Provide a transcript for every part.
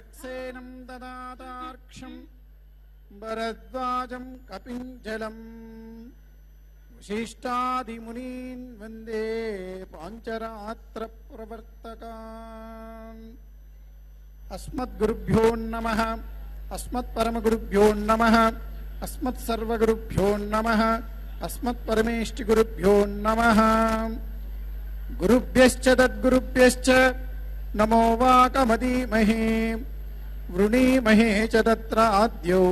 విశ్వక్సేనం దదాతార్క్షం భరద్వాజం కపింజలం వశిష్టాదిమునీన్ వందే పాంచరాత్ర ప్రవర్తకాన్. అస్మద్గురుభ్యో నమః, అస్మత్పరమగురుభ్యో నమః, అస్మత్సర్వగురుభ్యో నమః, అస్మత్పరమేష్టిగురుభ్యో నమః. గురుభ్యశ్చ తద్గురుభ్యశ్చ నమో వాకమదీమహే వృణీమహే చ తత్ర ఆద్యౌ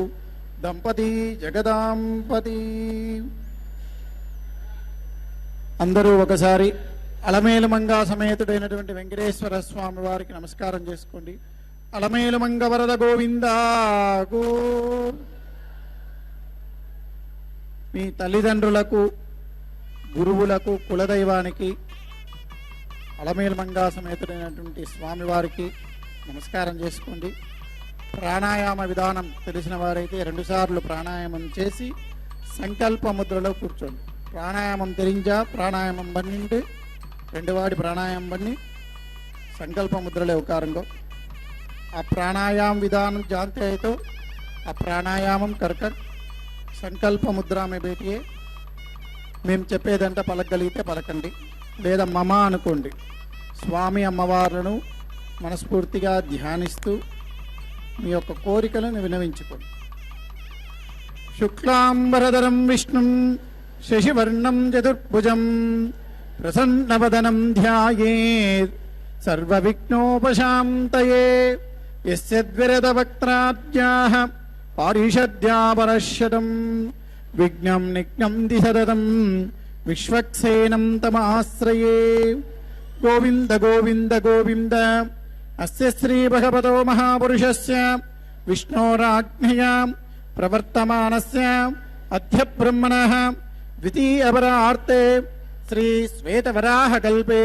దంపతి జగదాంపతి. అందరూ ఒకసారి అలమేలుమంగా సమేతుడైనటువంటి వెంకటేశ్వర స్వామి వారికి నమస్కారం చేసుకోండి. అలమేలుమంగ వరద గోవిందా గో. మీ తల్లిదండ్రులకు, గురువులకు, కులదైవానికి, అలమేలుమంగా సమేతుడైనటువంటి స్వామివారికి నమస్కారం చేసుకోండి. ప్రాణాయామ విధానం తెలిసిన వారైతే 2 సార్లు ప్రాణాయామం చేసి సంకల్ప ముద్రలో కూర్చోండి. ప్రాణాయామం తెరించా ప్రాణాయామం బన్నింటి 2 వాడి ప్రాణాయామం బన్ని संकल्प मुद्रले उकारेंगो. आ प्राणायाम विधान जानते हैं तो आ प्राणायाम कर संकल्प मुद्रा में बैठिए. మేము చెప్పేదంట పలకగలిగితే పలకండి, లేదా మమ అనుకోండి. స్వామి అమ్మవార్లను మనస్ఫూర్తిగా ధ్యానిస్తూ మీ యొక్క కోరికలను వినవించుకోండి. శుక్లాంబరధరం విష్ణుం శశివర్ణం చతుర్భుజం ప్రసన్నవదనం ధ్యాయేత్ సర్వవిఘ్నోపశాంతయే. యస్యద్విరదవక్త్రాద్యాః పారిషద్యాపరశ్యతం విఘ్నం నిఘ్నంతి సతతం విశ్వక్సేనం తమాశ్రయే. గోవింద గోవింద గోవింద. అస్య శ్రీ భగవతో మహాపురుషస్య విష్ణోరాజ్ఞయా ప్రవర్తమానస్య అద్య బ్రహ్మణః ద్వితీయపరార్తే శ్రీ శ్వేతవరాహకల్పే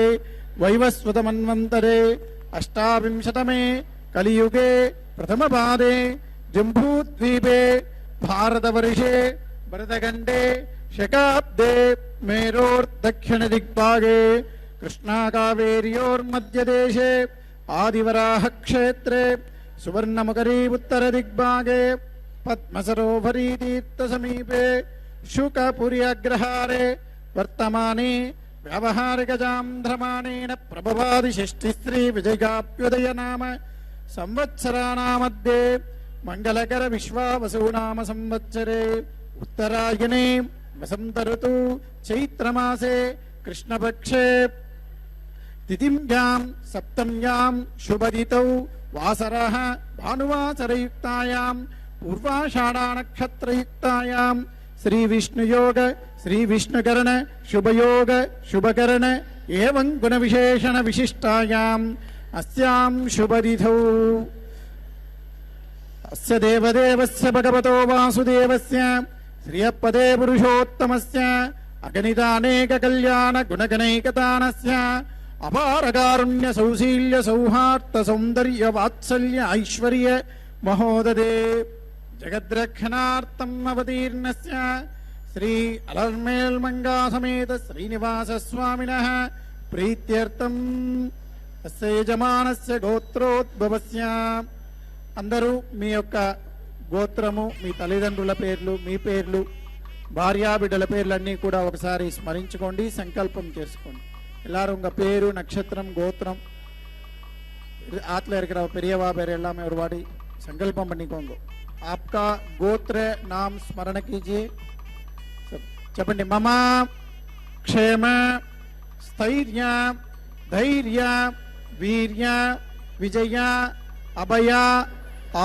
వైవస్వతమన్వంతరే అష్టావింశతమే కలియుగే ప్రథమపాదే జంబూద్వీపే భారతవర్షే భరతఖండే శకాబ్దే మేరోర్దక్షిణ దిగ్భాగే కృష్ణాకావేర్యోర్మధ్యదేశే ఆదివరాహ క్షేత్రే సువర్ణముఖరీ ఉత్తర దిగ్భాగే పద్మసరోవరీ తీర్థ సమీపే శుకపురి అగ్రహారే వర్తమానే వ్యావహారికజాంధ్రమాణేన ప్రభవాది షష్ఠిశ్రీ విజయాభ్యుదయ నామ సంవత్సరానామధ్యే మంగళకర విశ్వావసూనామ సంవత్సరే ఉత్తరాయణే వసంత ఋతు చైత్రమాసే కృష్ణపక్షే తిథింయాం సప్తమ్యాం శుభదితౌ వాసరః భానువాసరయుక్తాయాం పూర్వాషాఢా నక్షత్రయుక్తాయాం శ్రీ విష్ణుయోగ శ్రీ విష్ణుకరణ శుభయోగ శుభకరణ ఏవం గుణ విశేషణ విశిష్టాయాం అస్యాం శుభదిథౌ అస్య దేవదేవస్య భగవతో వాసుదేవస్య శ్రియపదే పురుషోత్తమస్య అగణితానేక కళ్యాణ గుణగణైకతానస్య అపారకారుణ్య సౌశీల్య సౌహార్ద సౌందర్య వాత్సల్య ఐశ్వర్య మహోదదే జగద్రక్షణార్థం అవతీర్ణస్య శ్రీ అలమేల్మంగా సమేత శ్రీనివాస స్వామినః ప్రీత్యర్థం అస్య యజమానస్య గోత్రోద్భవస్య. అందరూ మీ యొక్క గోత్రము, మీ తల్లిదండ్రుల పేర్లు, మీ పేర్లు, భార్యాబిడ్డల పేర్లన్నీ కూడా ఒకసారి స్మరించుకోండి, సంకల్పం చేసుకోండి. எல்லாரும் உங்க பேரு நட்சத்திரம் கோத்திரம் ஆத்துல இருக்கிற பெரியவா பேர் எல்லாமே ஒரு வாடி संकल्पम பண்ணிக்கோங்க. आपका गोत्र नाम स्मरण कीजिए. చెప్పండి. మమ క్షేమ స్థైర్య ధైర్య వీర్య విజయ అభయ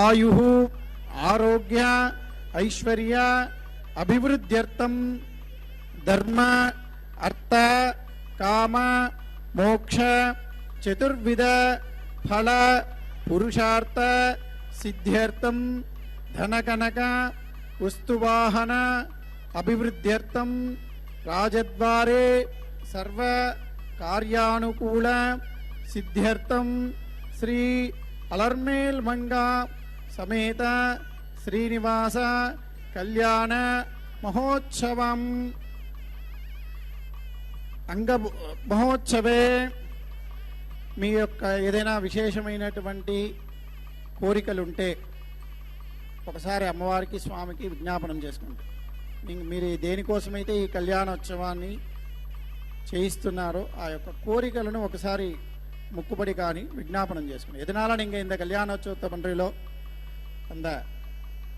ఆయు ఆరోగ్య ఐశ్వర్య అభివృద్ధ్యర్థం ధర్మ అర్థ కామ మోక్ష చతుర్విధ ఫల పురుషార్థ సిద్ధ్యర్థం ధనకనక వస్తువాహన అభివృద్ధ్యర్థం రాజద్వారే సర్వ కార్యానుకూల సిద్ధ్యర్థం శ్రీ అలర్మేల్మంగా సమేత శ్రీనివాస కళ్యాణ మహోత్సవం అంగ మహోత్సవే మీ యొక్క ఏదైనా విశేషమైనటువంటి కోరికలు ఉంటే ఒకసారి అమ్మవారికి స్వామికి విజ్ఞాపనం చేసుకుంటారు. మీరు దేనికోసమైతే ఈ కళ్యాణోత్సవాన్ని చేయిస్తున్నారో ఆ యొక్క కోరికలను ఒకసారి ముక్కుపడి కానీ విజ్ఞాపనం చేసుకుని ఎదనాల நீங்கள் இந்த கல்யாணோற்சவத்தை பண்றீங்களோ அந்த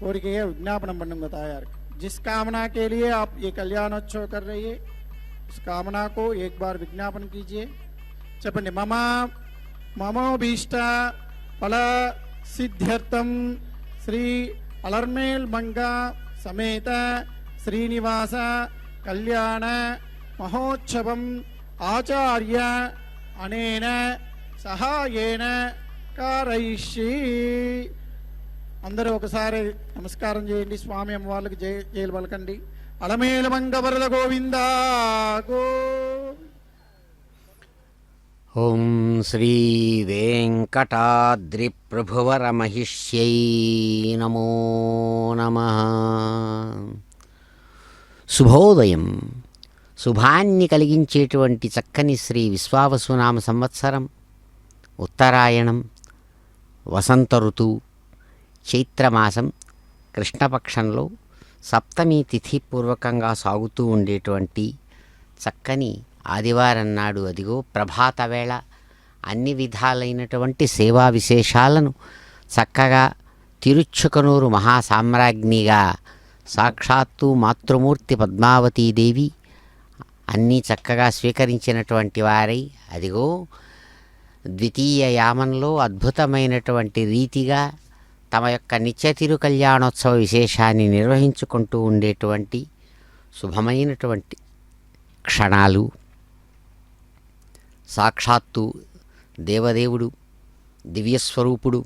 कोरिके विज्ञापन बनूंगा तैयार जिस कामना के लिए आप ये कल्याणोत्सव कर रही है उस कामना को एक बार विज्ञापन कीजिए. चपंडी ममा ममोभीष्ट फल सिद्ध्यर्थम श्री अलर्मेल मंगा समेत श्रीनिवास कल्याण महोत्सवम आचार्य अनेन सहायेन कारयिष्ये. అందరూ ఒకసారి నమస్కారం చేయండి. స్వామి అమ్మవార్లకు జయలు పలకండి. అలమేలు మంగ వరద గోవింద గో. ఓం శ్రీ వెంకటాద్రి ప్రభువర మహిష్యై నమో నమః. శుభోదయం. శుభాన్ని కలిగించేటువంటి చక్కని శ్రీ విశ్వావసునామ సంవత్సరం, ఉత్తరాయణం, వసంత ఋతువు, చైత్రమాసం, కృష్ణపక్షంలో సప్తమి తిథి పూర్వకంగా సాగుతూ ఉండేటువంటి చక్కని ఆదివారం నాడు అదిగో ప్రభాత వేళ అన్ని విధాలైనటువంటి సేవా విశేషాలను చక్కగా తిరుచుకనూరు మహాసామ్రాజ్ఞిగా సాక్షాత్తు మాతృమూర్తి పద్మావతీదేవి అన్నీ చక్కగా స్వీకరించినటువంటి వారై అదిగో ద్వితీయ యామంలో అద్భుతమైనటువంటి రీతిగా తమ యొక్క నిత్య తిరు కళ్యాణోత్సవ విశేషాన్ని నిర్వహించుకుంటూ ఉండేటువంటి శుభమైనటువంటి క్షణాలు. సాక్షాత్తు దేవదేవుడు, దివ్యస్వరూపుడు,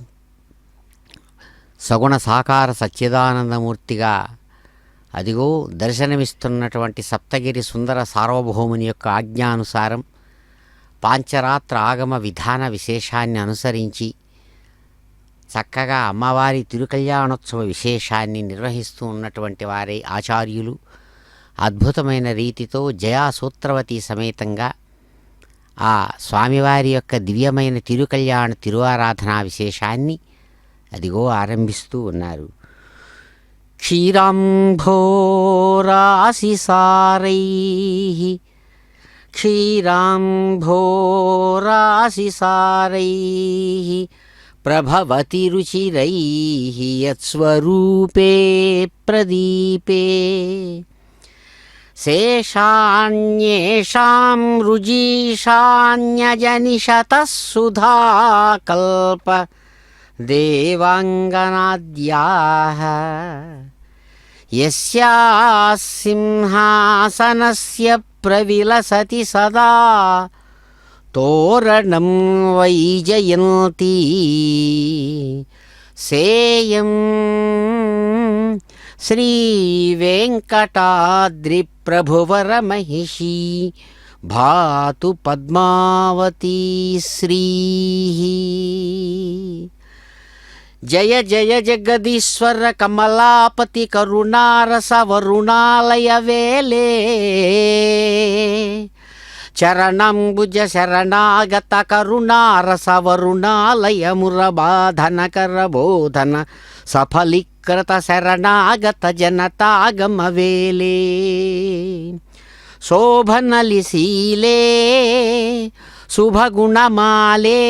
సగుణ సాకార సచ్చిదానందమూర్తిగా అదిగో దర్శనమిస్తున్నటువంటి సప్తగిరి సుందర సార్వభౌముని యొక్క ఆజ్ఞానుసారం పాంచరాత్ర ఆగమ విధాన విశేషాన్ని అనుసరించి చక్కగా అమ్మవారి తిరుకళ్యాణోత్సవ విశేషాన్ని నిర్వహిస్తూ ఉన్నటువంటి వారే ఆచార్యులు అద్భుతమైన రీతితో జయా సూత్రవతి సమేతంగా ఆ స్వామివారి యొక్క దివ్యమైన తిరుకళ్యాణ తిరువారాధనా విశేషాన్ని అదిగో ఆరంభిస్తూ ఉన్నారు. క్షీరాంభోరాశిసారైః క్షీరాంభోరాశిసారైః ప్రభవతి రుచిరైః యత్స్వరూపే ప్రదీపే శేషాన్యేషాం రుజీషాన్యజనిషతః సుధాకల్ప దేవాంగనాద్యాః యస్యాః సింహాసనస్య ప్రవిలసతి సదా తోరణం వైజయంతి సేయం శ్రీ వెంకటాద్రి ప్రభువర మహిషీ భాతు పద్మావతీ శ్రీ. జయ జయ జగదీశ్వర కమలాపతి కరుణారస వరుణాలయ వేలే చరణంబుజ శరణాగత కరుణారస వరుణాలయ మురబాధన కరబోధన సఫలీకృత శరణాగత జనతాగమ వేలే శోభనలిశీలే శుభగుణమాలే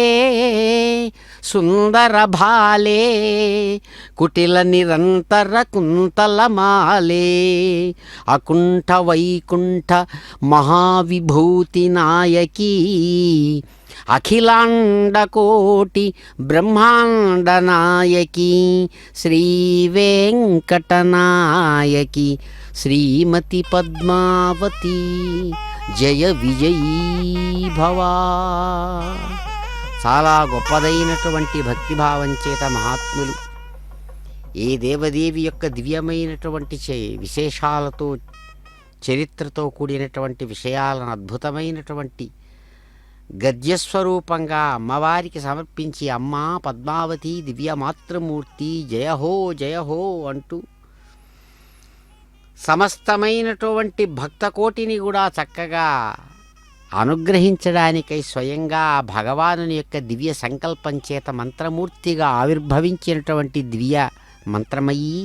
సుందర భాలే కుటిల నిరంతర కుంతలమాలే అకుంఠ వైకుంఠ మహావిభూతి నాయకీ అఖిలాండకోటి బ్రహ్మాండ నాయకీ శ్రీ వెంకటనాయకి శ్రీమతి పద్మావతి జయ విజయీ భవా. చాలా గొప్పదైనటువంటి భక్తిభావం చేత మహాత్ములు ఏ దేవదేవి యొక్క దివ్యమైనటువంటి విశేషాలతో చరిత్రతో కూడినటువంటి విషయాలను అద్భుతమైనటువంటి గద్యస్వరూపంగా అమ్మవారికి సమర్పించి అమ్మా పద్మావతి దివ్యమాతృమూర్తి జయహో అంటూ సమస్తమైనటువంటి భక్తకోటిని కూడా చక్కగా అనుగ్రహించడానికై స్వయంగా ఆ భగవానుని యొక్క దివ్య సంకల్పం చేత మంత్రమూర్తిగా ఆవిర్భవించినటువంటి దివ్య మంత్రమయీ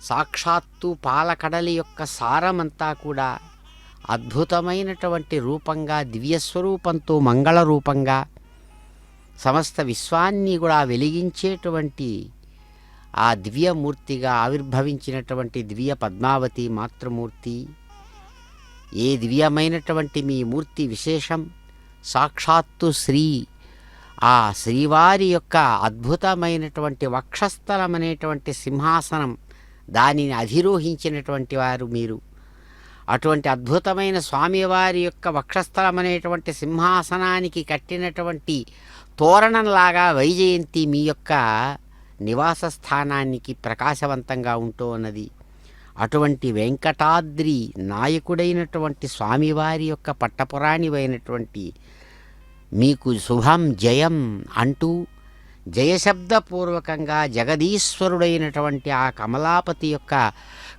సాక్షాత్తు పాలకడలి యొక్క సారమంతా కూడా అద్భుతమైనటువంటి రూపంగా దివ్యస్వరూపంతో మంగళ రూపంగా సమస్త విశ్వాన్ని కూడా వెలిగించేటువంటి ఆ దివ్యమూర్తిగా ఆవిర్భవించినటువంటి దివ్య పద్మావతి మాతృమూర్తి. ఏ దివ్యమైనటువంటి మీ మూర్తి విశేషం సాక్షాత్తు శ్రీ ఆ శ్రీవారి యొక్క అద్భుతమైనటువంటి వక్షస్థలం అనేటువంటి సింహాసనం, దానిని అధిరోహించినటువంటి వారు మీరు. అటువంటి అద్భుతమైన స్వామివారి యొక్క వక్షస్థలం అనేటువంటి సింహాసనానికి కట్టినటువంటి తోరణంలాగా వైజయంతి మీ యొక్క నివాస స్థానానికి ప్రకాశవంతంగా ఉంటూ ఉన్నది. అటువంటి వెంకటాద్రి నాయకుడైనటువంటి స్వామివారి యొక్క పట్టపురాణివైనటువంటి మీకు శుభం జయం అంటూ జయశబ్దపూర్వకంగా జగదీశ్వరుడైనటువంటి ఆ కమలాపతి యొక్క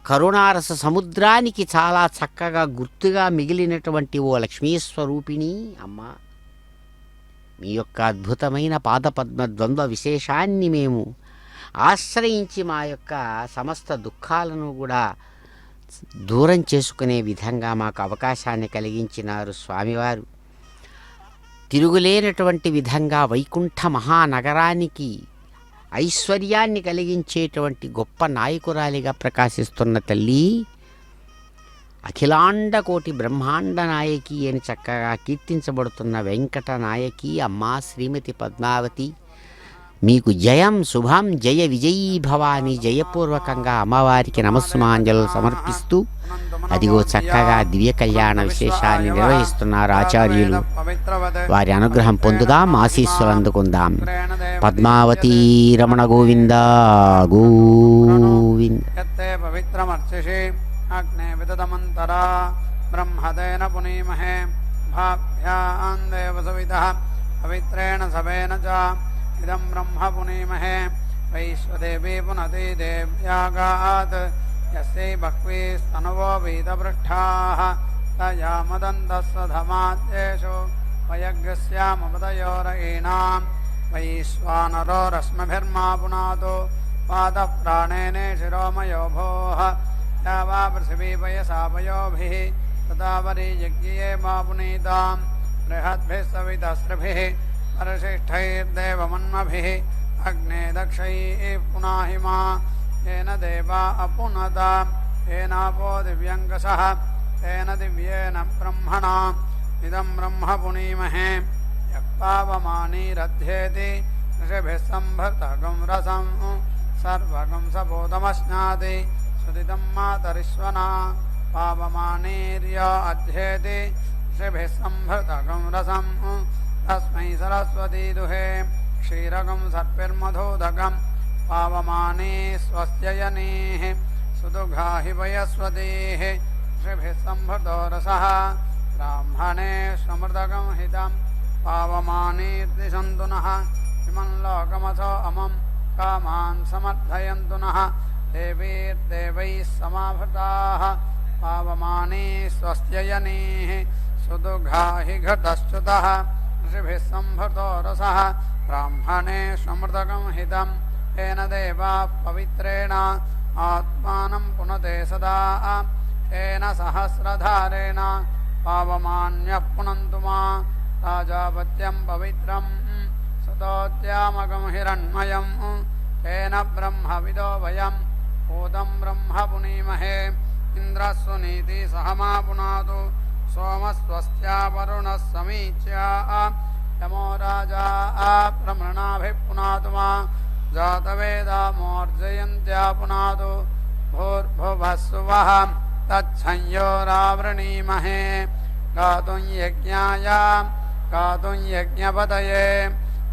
కరుణారస సముద్రానికి చాలా చక్కగా గుర్తుగా మిగిలినటువంటి ఓ లక్ష్మీస్వరూపిణి అమ్మ, మీ యొక్క అద్భుతమైన పాదపద్మ ద్వంద్వ విశేషాన్ని మేము ఆశ్రయించి మా యొక్క సమస్త దుఃఖాలను కూడా దూరం చేసుకునే విధంగా మాకు అవకాశాన్ని కలిగించినారు స్వామివారు. తిరుగులేనటువంటి విధంగా వైకుంఠ మహానగరానికి ఐశ్వర్యాన్ని కలిగించేటువంటి గొప్ప నాయకురాలిగా ప్రకాశిస్తున్న తల్లి, అఖిలాండ కోటి బ్రహ్మాండ నాయకి అని చక్కగా కీర్తించబడుతున్న వెంకట నాయకి అమ్మా శ్రీమతి పద్మావతి, మీకు జయం శుభం జయ విజయీ భవాని జయపూర్వకంగా అమ్మవారికి నమస్సుమాంజలు సమర్పిస్తూ అదిగో చక్కగా దివ్య కళ్యాణ విశేషాన్ని నిర్వహిస్తున్నారు ఆచార్యులు. వారి అనుగ్రహం పొందుదాం, ఆశీస్సులు అందుకుందాం. పద్మావతీ రమణ గోవింద గోవింద. పవిత్రమర్చిషి అగ్నే విదతమంతరా బ్రహ్మదేన పునీమహే భాభ్యాం దేవ సవితః పవిత్రేణ సవేన చ ఇదం బ్రహ్మ పునీమహే వైశ్వదేవీ పునతి దేవ్యాగాత్ యస్యై బహ్వీస్తనువో వీతపృష్ఠాః తయా మదంతస్సధమాద్యేషు వయగ్స్యామపదయోరయీణాం వైశ్వానరో రశ్మిభిర్మా పునాతు పాదప్రాణేనే శిరోమయో భోః యావా పృథివీ పయసా పయోభిః తదా వరీయజ్ఞే మా పునీతాం బృహద్భిः సవితస్త్రిభిः పరిశిష్టైర్దేవమన్మభిः అగ్నే దక్షైः పునాహిమా येन देवा अपुनता येनापो दिव्यङ्कसः तेन दिव्येन ब्रह्मणा इदं ब्रह्म पुनीमहे यक्पावमानीरध्येति ऋषिभिः सम्भृतगं रसं सर्वगं सपोतमश्नाति सुदितं मातरिश्वना पावमानीर्य अध्येति ऋषिभिः सम्भृतगं रसं तस्मै सरस्वती दुहे क्षीरगं सर्पिर्मधुदकं पावमाने स्वस्त्ययनेः सुदुघाहि वयस्वतेः ऋषिभिः सम्भृतो रसः ब्राह्मणे समृतकं हितं पावमानेर्दिशन्तु नः इमं लोकमथो अमं कामान् समर्थयन्तु नः देवीर्देवैः समाभृताः पावमाने स्वस्त्ययनेः सुदुघाहि घटश्च्युतः ऋषिभिः सम्भृतो रसः ब्राह्मणे समृतकं हितं तेन देवाः पवित्रेण आत्मानं पुनते सदा तेन सहस्रधारेण पावमान्यः पुनन्तु मा राजापत्यं पवित्रं सतोद्यामकं हिरण्मयं तेन ब्रह्मविदो वयं भूतं ब्रह्म पुनीमहे इन्द्रस्वनीति सहमा पुनातु सोमस्वस्त्या वरुणः समीच्या यमो राजा प्रमृणाभिः पुनातु मा जातवेदामोर्जयन्त्या पुनातु भूर्भुवस्सुवः तच्छंयोरावृणीमहे गातुं यज्ञाय गातुं यज्ञपतये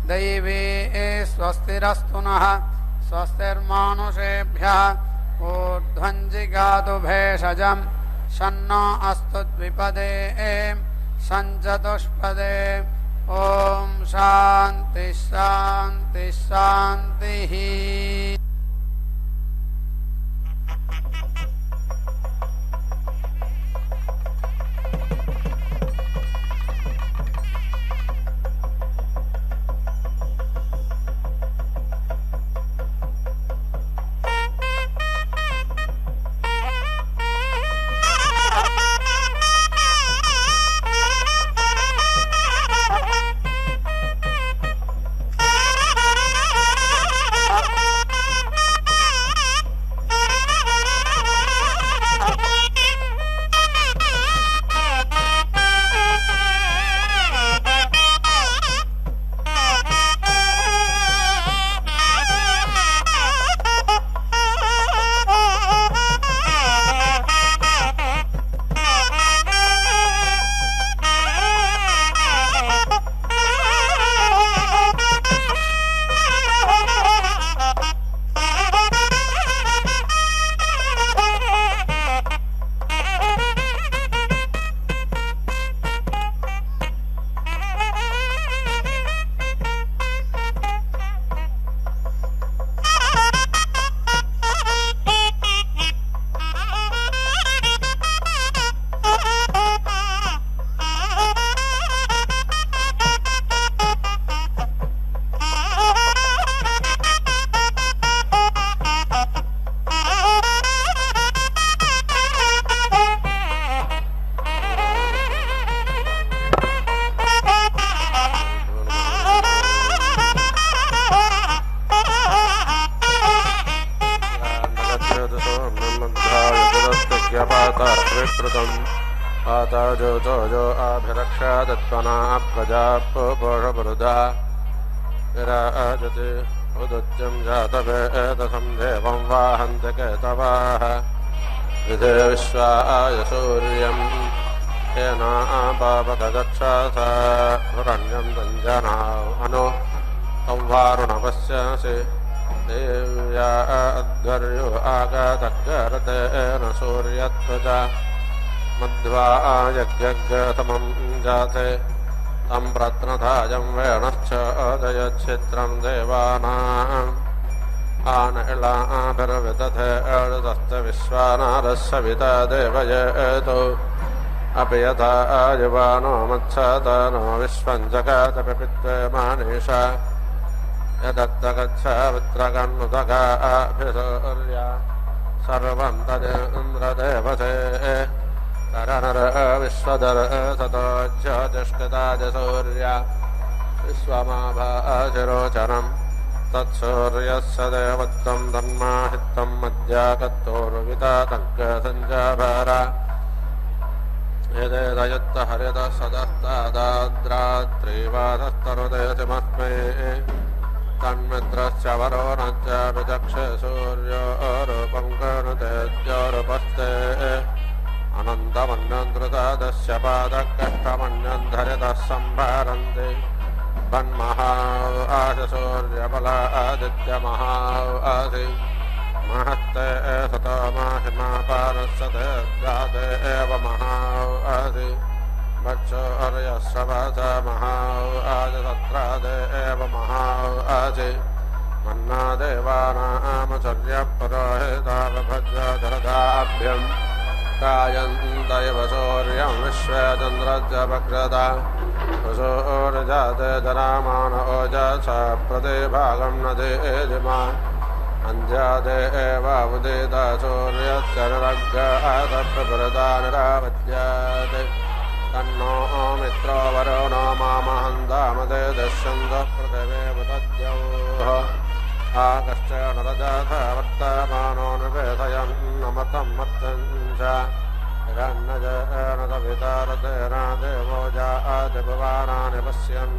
दैवी स्वस्तिरस्तु नः स्वस्तिर्मानुषेभ्यः ऊर्ध्वं जिगातु भेषजं शन्नो अस्तु द्विपदे सञ्चतुष्पदे ओम शांति शांति शांति। श्रुतम् आताजोतोजो अभिरक्षादत्वना प्रजापोषपुरुधा विराजते उदुच्यं जातवेदसं देवं वाहन्ति केतवाः विधे विश्वाय सूर्यं येनापापकदक्षसा हिरण्यं दञ्जनाव अनु तं वारुणपश्यसि देव्या अध्वर्यो आगतगर्तेन सूर्यत्वजा मध्वा यज्ञगतमं जाते तं प्रत्नधाजं वेणश्च अदयच्छित्रं देवानाम् आनलाभिर्विदधे अडतस्ते विश्वानारस्सविता देवयेतु अपि यथा युवानो मत्सतनो विश्वं जगदपि मानिषा यदत्तगच्छावित्रगन्नुदगाभिसूर्या सर्वं तदिन्द्रदेवसे तरनर विश्वधर ततो ज्योतिष्ठिताज सूर्या विश्वमाभाशिरोचनं तत्सूर्यस्य देवत्वं तन्माहित्वं मध्यागतोर्विता तङ्गसञ्जाभरा यदेदयत्त हरित सदस्तादाद्रात्रिवादस्तरुदेतिमस्मै तन्मित्रस्य वरुणश्च विचक्षे सूर्यो रूपं गणुतेद्योरुपस्ते अनन्तमन्यन्द्रुतदस्य पादकष्टमन्यन्धरितः सम्भारन्ति वन्महाव आशसूर्यबला आदित्यमहाव आसि महत्ते सतो माहिमापारस्यते जाते एव महाव आसि वक्षोर्यश्रवस महाव आजसत्रादे एव महाव आसि मन्ना देवानामचर्यपुरोहिताभज्रधरदाभ्यम् कायन्तैव सूर्यं विश्वे चन्द्रस्य भक्षता वसूर्जाते जनामान ओजस प्रतिभागं न देजिमा अन्ध्यादे एव उदित सूर्यस्य निरग्गादप्रभृता निरावद्यात् तन्नो मित्रो वरुणो मामहन्दामते दश्यन्तः पृथिवीव तद्योः आकश्चन रजथ वर्तमानो निवेदयन्नमतं मत्तं च हिरण्यजनतभितारतेन देवो जातिभुवानानि पश्यन्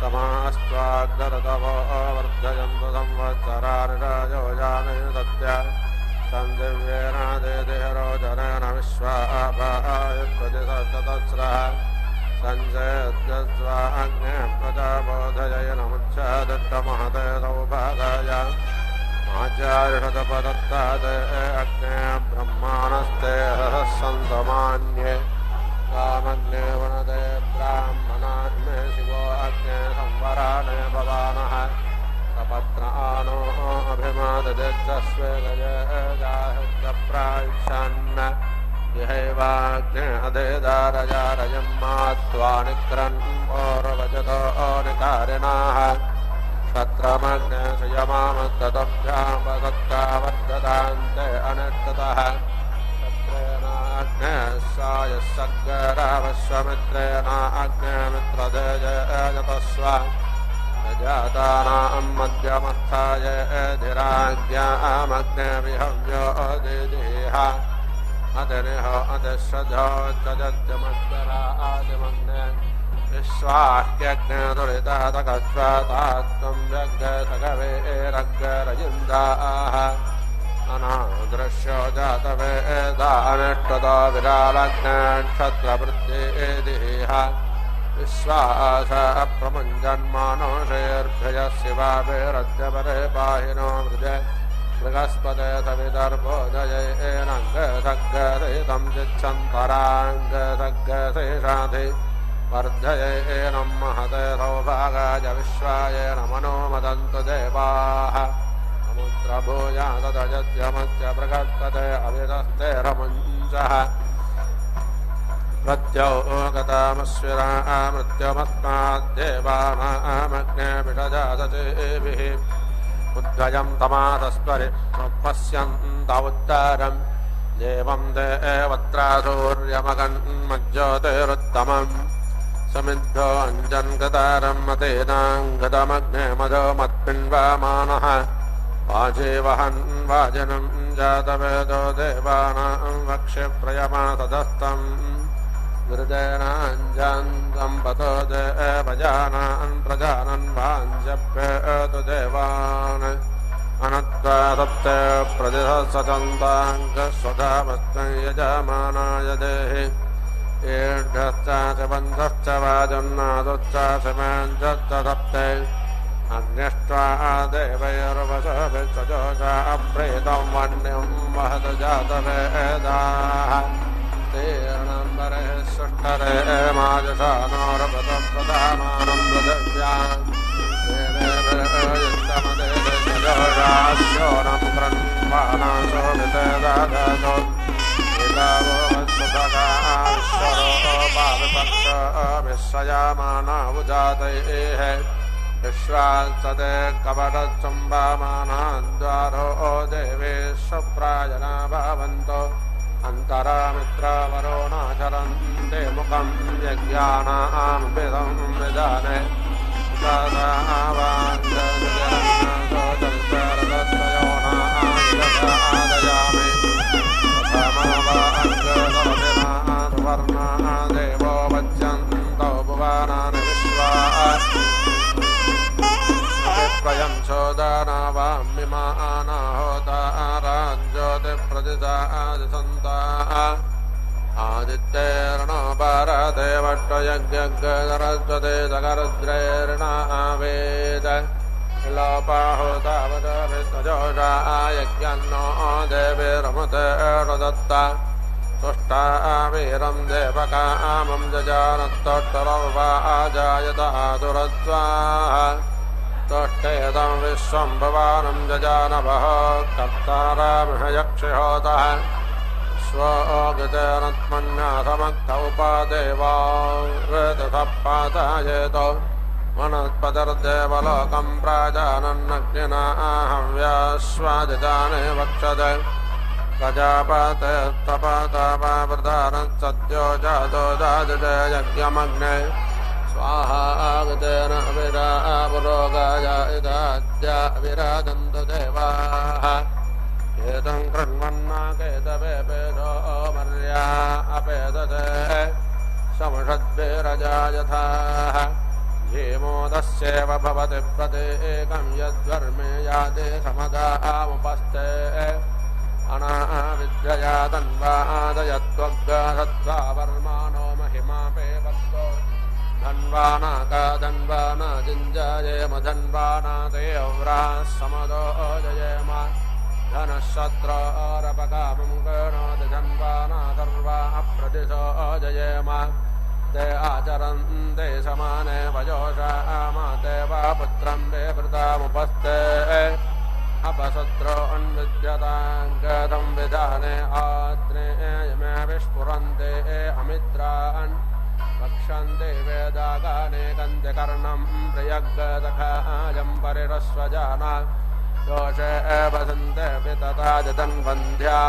समास्त्वाग्रतवो वर्धयन्तु संवत्सराणि राजोजानि तस्य सन्दिव्येन देदिहरोजनेन विश्वाभायुत्प्रतिशतस्रः सञ्चयद्यस्वाग्ने प्रजाबोधयेन मुच्छादिष्टमहते सौभागाय आचार्यषतपदत्तात् अग्ने ब्रह्माणस्ते सन्तमान्ये कामग्ने वनदे ब्राह्मणाग्ने शिवो अग्ने संवराणे भवानः सपत्नानो अभिमाददेत्तस्वे गजगाहित्यप्रायच्छन् यहैवाग्ने अदेदारजारयं मात्वा निक्रन् पौरवजतो निकारिणाः क्षत्रमग्ने सुयमामस्ततभ्यामसत्कावर्धतान्ते अनिष्टतः क्षत्रेणाग्ने सायस्सग्गरावश्वमित्रेणाग्ने मित्रदेजयतस्व जातानां मध्यमस्थाय धीराज्ञामग्ने विहव्यो दिदिह अतिनिह अतिश्रद्धो चजत्यमस्करा आदिमग्ने विश्वाह्यग्ने दुरितातकस्वतात्त्वं व्यग्रसगवेरग्रयुन्दाः अनादृश्यो जातवेदा अनिष्टतो विरालग्ने क्षत्रवृद्धिदिह विश्वास प्रमुञ्जन्मानोषेर्भ्यः शिवाभिरद्यपरे पाहिनो मृजे मृगस्पते सवितर्बोधयेनङ्गसग्गदितं चिच्छन्तराङ्गसग्गशेषाधि वर्धयेनं महते सौभागाय विश्वायेन मनोमदन्तु देवाः समुद्रभूया तदयद्यमस्य बृहस्पते अभिदस्ते रमुञ्चः प्रत्योगतामस्विरा मृत्युमस्माद्देवानामग्ने विषजातचेभिः उद्गजं तमातस्परि पश्यन्त उत्तरं देवं देवत्रा सूर्यमगन्मज्योतिरुत्तमं समिद्धो अञ्जन्गतारं मतेनाङ्गतमग्ने मदो मत्पिण्वामानः वाजे वहन् वाजनं जातवेदो देवानां वक्ष्य प्रयमातदस्तम् गिरिजनाञ्जान्तं पतो देवजानान् प्रजानन् वाञ्जप्येतु देवान् अनत्वा सप्ते प्रतिसचन्ताङ्गस्वधामस्तं यजमानाय देहि ईढश्च बन्धश्च वाजन्नादुश्च मेञ्चश्च सप्ते अग्निष्ट्वा देवैर्वशभिश्चोषा अप्रेतं वह्निं वहत जातवेदाः तीर्णम्बरे सुष्ठरे माजशानोरपदप्रधानानं पृथिव्याम् देवेभ्योषास्योनं कृण्वानाशोभितेदादो एतावो वत्सुभगाश्वरो पाविपक्षो विश्वयामाना उजातैः विश्वासते कपटचुम्बामानाद्वारो देवेश्वप्राजना भवन्तो अन्तरामित्रवरोणाचरन्ते मुखं यज्ञानामभिदं विधाने आदयामि वर्णा देवो वज्यन्तो भुवनानि विश्वा स्वयं चोदनावाम्यमानाहोताराज्योतिप्रतिदादिसन्ता आदित्यैर्नो परदेवट्टयज्ञरज्वते सकरुद्रैर्नावेद लोपाहुतावतभिस्तजोषा यज्ञन्नो देवीरमुतेर्दत्ता तुष्टा वीरं देवकामं जजानत्तोत्तरवाजायतातुरत्वाः तुष्टेदं विश्वं भवानं जजानवः कर्तारामहयक्षिहोतः स्वोगतेनत्मन्यासमक्तौपादेवा ऋतसप्पातायेतो वनस्पतिर्देवलोकं प्राजानन्नग्निनाहव्यास्वादितानि वक्षते प्रजापतेस्तपतापावृतानः सद्यो जातो दादिते यज्ञमग्ने स्वाहागतेन विरापुरोगाय इदाद्या विराजन्तु देवाः एतं कृण्वन्नाकेतवेपेदो मर्या अपेदते समुषद्भिरजा यथाः धीमोदस्येव भवति प्रत्येकं यद्वर्मे याते समदामुपस्ते अनाविद्यया तन्वादयत्वग्गसत्त्वा वर्माणो महिमापेवत्तो धन्वानाकाधन्वाना जिञ्जायेम धन्वाना देव्राः समदो जयेम धनशत्रोरपकामं गणोति धन्वाना सर्वा अप्रतिशो जयेम ते आचरन्ते समाने वयोषा देवा पुत्रं विवृतामुपस्ते अपशत्रो अन्विद्यतां गतं विधाने आत्रेयमे विस्फुरन्ते अमित्रान् वक्षन्ते वेदागाने गन्ध्यकर्णं प्रियग्गदखायं परिरस्वजाना दोषे वसन्ते पितता जतन्वन्ध्या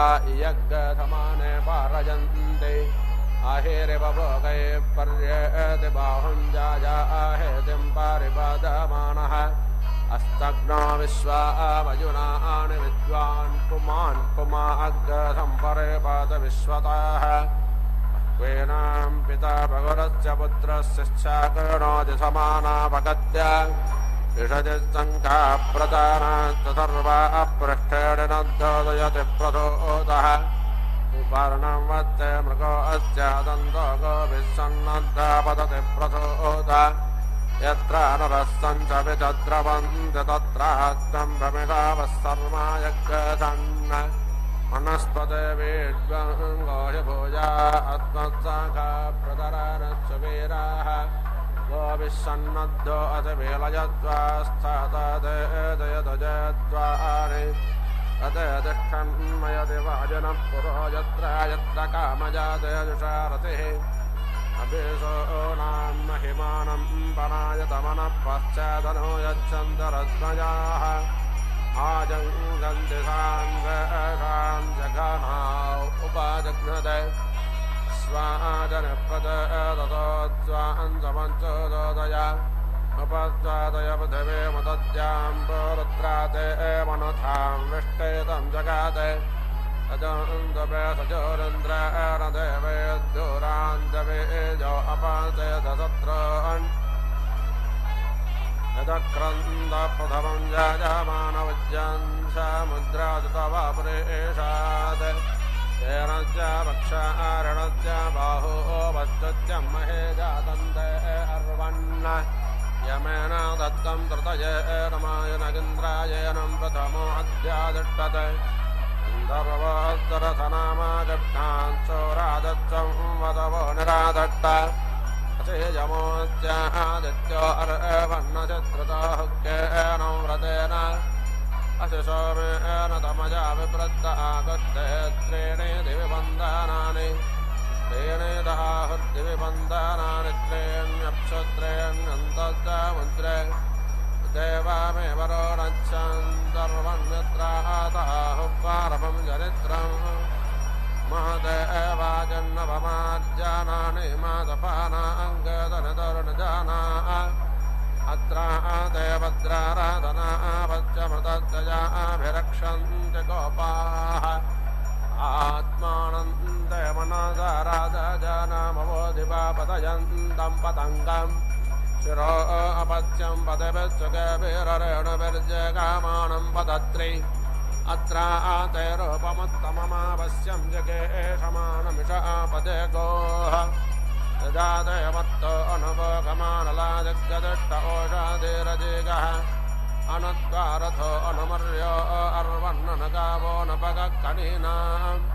यज्ञसमाने पारयन्ते आहेरिवभोगै पर्येति बाहुञ्जाया आहेतिं पारिपादमानः अस्तग्नो विश्वावयुनानि विद्वान् पुमान् पुमा अग्रसम्परिपात विश्वतः क्वेनां पिता भगवतस्य पुत्रस्य शाकर्णोति समानापगत्य ऋषजिसङ्ख्या प्रदानात् सर्वा अपृष्ठेण नोदयति प्रसोदः उपर्णं वत्ते मृगो अस्य दन्तो गोभिस्सन्नद्धा पतति प्रसोदः यत्र नरस्सञ्च विचद्रवन्ति तत्रात्मं भ्रमिषावः सर्वा यज्ञसन्न वनस्पते वीड्वङ्गोहिभुजा आत्मत्साखा प्रदरानस्वीराः गोभिस्सन्नद्धो अतिवेलयत्वा स्थातदयदयद्वानि अततिष्ठन्मयति वाजनः पुरो यत्र यत्र कामजातयजुषारथिः अभिषो नाम महिमानं पनायतमनः पश्चादनो यच्छन्तरत्मजाः आजङ्गन्ति साङ्गां जघनाौ उपाजघ्नते स्वाजनपदतोत्स्वाञ्चमञ्चोदय उपस्वादय पृथिवे मतद्यां पुरुत्राते मनथां विष्टेतं जगाते अजन्तवे सचोरन्द्रेणदेवेद्युरान्दवेजो अपाचयदसत्रान् यदक्रन्दप्रथमं जायमानवज्जन् समुद्रादुतवापुरेषात् तेन च वक्षारणस्य बाहो वच्चत्यं महे जातन्ते अर्वन् यमेन दत्तं तृतयेन मायनगिन्द्रायणं प्रथमो अध्यादिष्टते गन्धर्वोत्तरथनामागट्टान् चोरादत्तं वदवो निरादट्ट अशेजमोत्यादित्यो अर्वन्नचत्रताहुक्येन व्रतेन अशिशोमेन तमजा विप्रत्त आगत्ते त्रीणि दिविबन्धनानि त्रीणि दाहुर्दिविबन्धनानि त्रीण्यप्सुत्रीण्यन्तमुद्रे देवामेव रोणच्छन्तर्वन्यत्राताहुः पारमं चरित्रम् महदेवाजन्नवमार्जानानि मादपानाङ्गदनतरुणजाना अत्र देवद्राराधना पच्चमृतजयाभिरक्षन्ति गोपाः आत्मानन्दे मनोदाराधजनमवोधिवापतयन्तं पतङ्गम् शिरो अपत्यं पदविच्चुकेभिरेणुभिर्जगामानं पदत्रि अत्र तेरूपमुत्तममावश्यं जगेशमानमिषापदे गोः यदा देवत्तो अनुभोगमानला जगदिष्ट ओषाधिरजिगः अनुद्वारथो अनुमर्यो अर्वन्ननगावो नपगकनीनाम्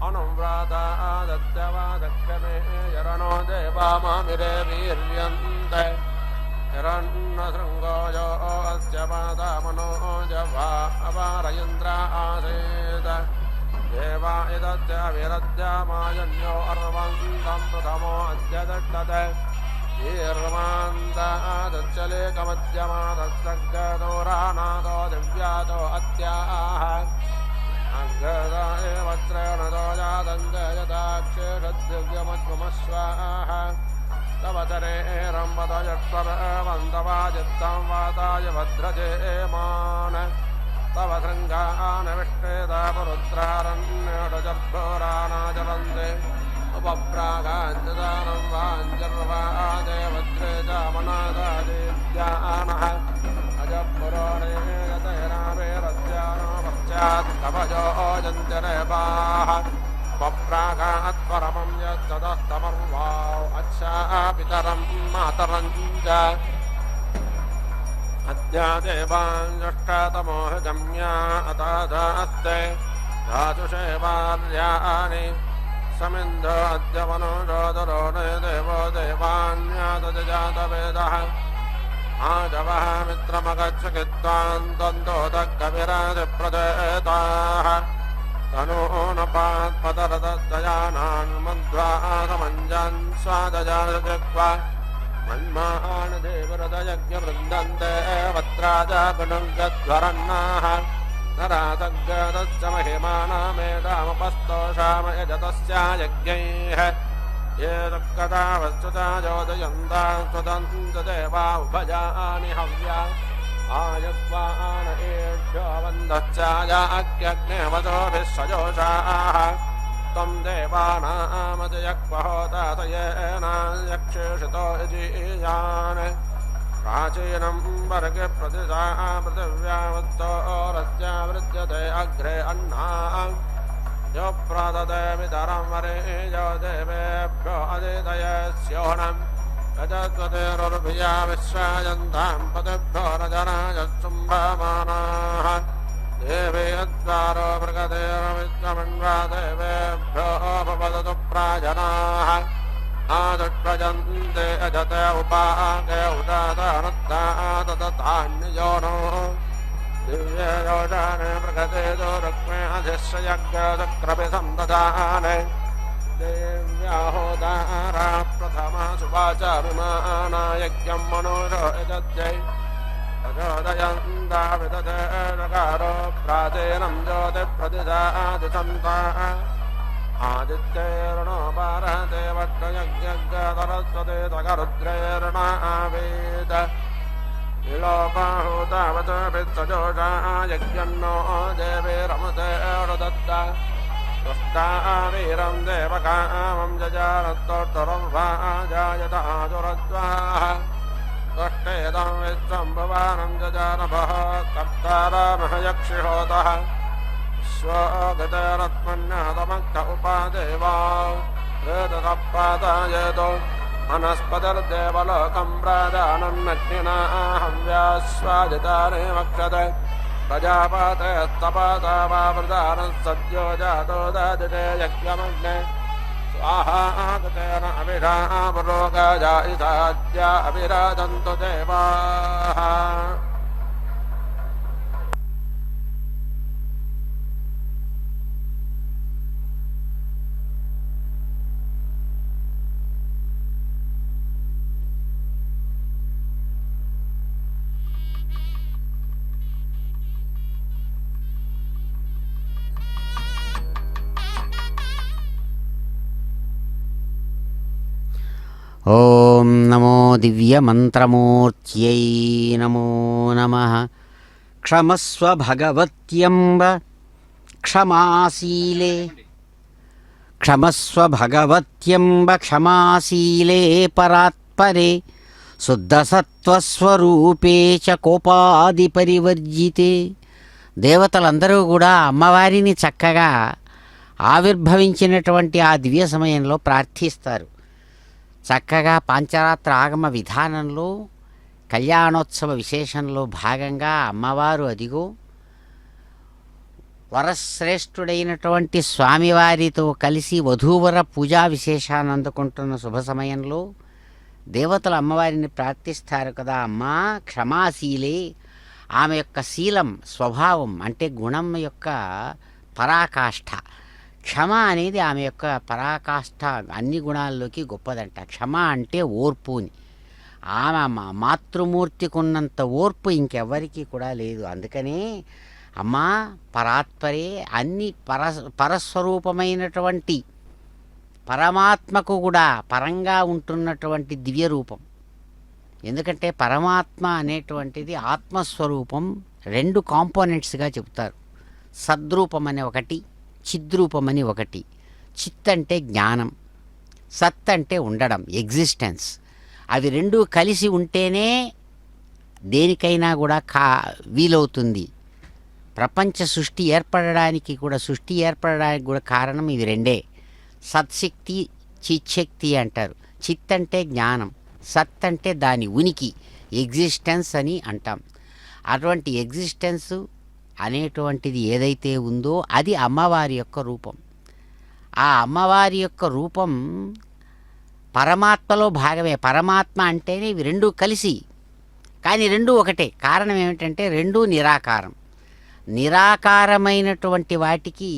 अनुव्राता आदत्यवादक्षमे यरणो देवामामिरे वीर्यन्ते हिरण्यशृङ्गोजो अस्य पादामनो जवा अपारयन्द्रा आसीत् देवा इदस्य विरद्यमाजन्यो अर्वन्तं प्रथमो अद्य दट्टते ईर्वान्तादच्चलेकमध्यमादस्तगदोरानादो दिव्यादो अत्याह अग्रदा वज्रेणदो जातङ्गयदाक्षेषद्दिव्यमध्वमश्वाः तव चरेरम्बदयत्वरवन्दवाजित्तं वाताय भद्रजेमान तव शृङ्गानविष्टेदापरुद्रारण्यडजर्भोरानाचरन्ते उपप्रागाञ्जदानं वाञ्जर्वादे वज्रेजामनादादेव्यानः अजपुरोणे यतैरावेरस्यानो पश्चात् कवयो जन्त्यरेवाः उपप्रागात्परमं यत्तदस्तमर्वाौ अच्छापितरं मातरं च अद्यादेवाञ्जष्टतमोहगम्या अतादास्ते धातुषेवार्यानि समिन्धो अद्य मनोजोदरोणे देवो देवान्यादजातवेदः आजवः मित्रमगच्छकित्वान् द्वन्द्वोदकविराजप्रदेताः तनूनपात्पदरदयानान् मध्वासमञ्जन् स्वादजाजक्वा मन्मान् देवरदयज्ञवृन्दन्ते वत्राजगुणगध्वरन्नाः नरातगदश्च महिमानामेडामुपस्तोषाम यजतस्य यज्ञैः ये दुःखदा वस्तुता योजयन्ता स्वदन्तदेवा उभजानि हव्या आयक्वान एभ्यो वन्दश्चायाज्ञग्नेवतोभिः सजोषाः त्वं देवानामजयक्वहोतातयेनायक्षेषितो यजीयान् प्राचीनं वर्गे प्रतिशा पृथिव्यावत्तो रस्यावृज्यते अग्रे अह्नाम् यो प्रददे वितरं वरे यो देवेभ्यो अदितयस्योणम् यजत्वतेरुर्भिया विश्वायन्तां पतिभ्यो रजनायच्छुम्भमानाः देवे यद्वारो मृगदेरविद्वमन्वा देवेभ्यो भवदतु प्राजनाः आदुष्वजन्ते अजते उपाके उदातनुत्ताततान्ययोनो दिव्ये योजाने मृगते दुरुक्मे अधिश्रयज्ञचक्रपि सन्दधाने देव्याहोदारा प्रथमा सुवाचा विमानायज्ञं मनोजो यजज्ञै प्रचोदयन्ता विदते नकारो प्राचीनं ज्योतिप्रतिदादिसन्ताः आदित्यैर्नो पारहते वक्रयज्ञगरस्वते तगरुद्रैर्नावेद विलोपाहुतावतभिस्सजोषा यज्ञन्नो देवे रमते दत्ता वीरं देवकामं जजानत्तोत्तरं आजुरज्वाः त्वष्टेदं विश्वं भुवानं जजानभः कर्तारमः यक्षिहोतः विश्वगतरत्मन्यातमक्ष उपादेवा ऋतपादायतो मनस्पतिर्देवलोकं प्राजानन्नग्निना हव्यास्वादितानि वक्षते प्रजापतेस्तपातावावृतानः सद्यो जातो ददिते यज्ञमग्ने स्वाहागतेन अभिरा पुरोगाजा इसाद्या अभिराजन्तु देवाः ఓం నమో దివ్యమంత్రమూర్త్యై నమో నమః. క్షమస్వ భగవత్యంబ క్షమాశీలే క్షమస్వ భగవత్యంబ క్షమాశీలే పరాత్పరే శుద్ధసత్వస్వరూపే చ కోపాది పరివర్జితే. దేవతలందరూ కూడా అమ్మవారిని చక్కగా ఆవిర్భవించినటువంటి ఆ దివ్య సమయంలో ప్రార్థిస్తారు. చక్కగా పాంచరాత్ర ఆగమ విధానంలో కళ్యాణోత్సవ విశేషంలో భాగంగా అమ్మవారు అదిగో వరశ్రేష్ఠుడైనటువంటి స్వామివారితో కలిసి వధూవర పూజా విశేషాన్ని అందుకుంటున్న శుభ సమయంలో దేవతలు అమ్మవారిని ప్రార్థిస్తారు కదా. అమ్మా క్షమాశీలే, ఆమె యొక్క శీలం స్వభావం అంటే గుణం యొక్క పరాకాష్ఠ. క్షమ అనేది ఆమె యొక్క పరాకాష్ఠ, అన్ని గుణాల్లోకి గొప్పదంట. క్షమ అంటే ఓర్పుని. ఆమె మాతృమూర్తికి ఉన్నంత ఓర్పు ఇంకెవ్వరికీ కూడా లేదు. అందుకనే అమ్మా పరాత్పరే, అన్ని పరస్వరూపమైనటువంటి పరమాత్మకు కూడా పరంగా ఉంటున్నటువంటి దివ్య రూపం. ఎందుకంటే పరమాత్మ అనేటువంటిది ఆత్మస్వరూపం. రెండు కాంపోనెంట్స్గా చెబుతారు. సద్రూపం అనే ఒకటి, చిద్రూపం అని ఒకటి. చిత్ అంటే జ్ఞానం, సత్ అంటే ఉండడం, ఎగ్జిస్టెన్స్. అవి రెండూ కలిసి ఉంటేనే దేనికైనా కూడా వీలవుతుంది. ప్రపంచ సృష్టి ఏర్పడడానికి కూడా కారణం ఇవి రెండే. సత్శక్తి, చిత్శక్తి అంటారు. చిత్ అంటే జ్ఞానం, సత్ అంటే దాని ఉనికి, ఎగ్జిస్టెన్స్ అని అంటాం. అటువంటి ఎగ్జిస్టెన్స్ అనేటువంటిది ఏదైతే ఉందో అది అమ్మవారి యొక్క రూపం. ఆ అమ్మవారి యొక్క రూపం పరమాత్మలో భాగమే. పరమాత్మ అంటేనే ఇవి రెండూ కలిసి, కానీ రెండూ ఒకటే. కారణం ఏమిటంటే రెండూ నిరాకారం. నిరాకారమైనటువంటి వాటికి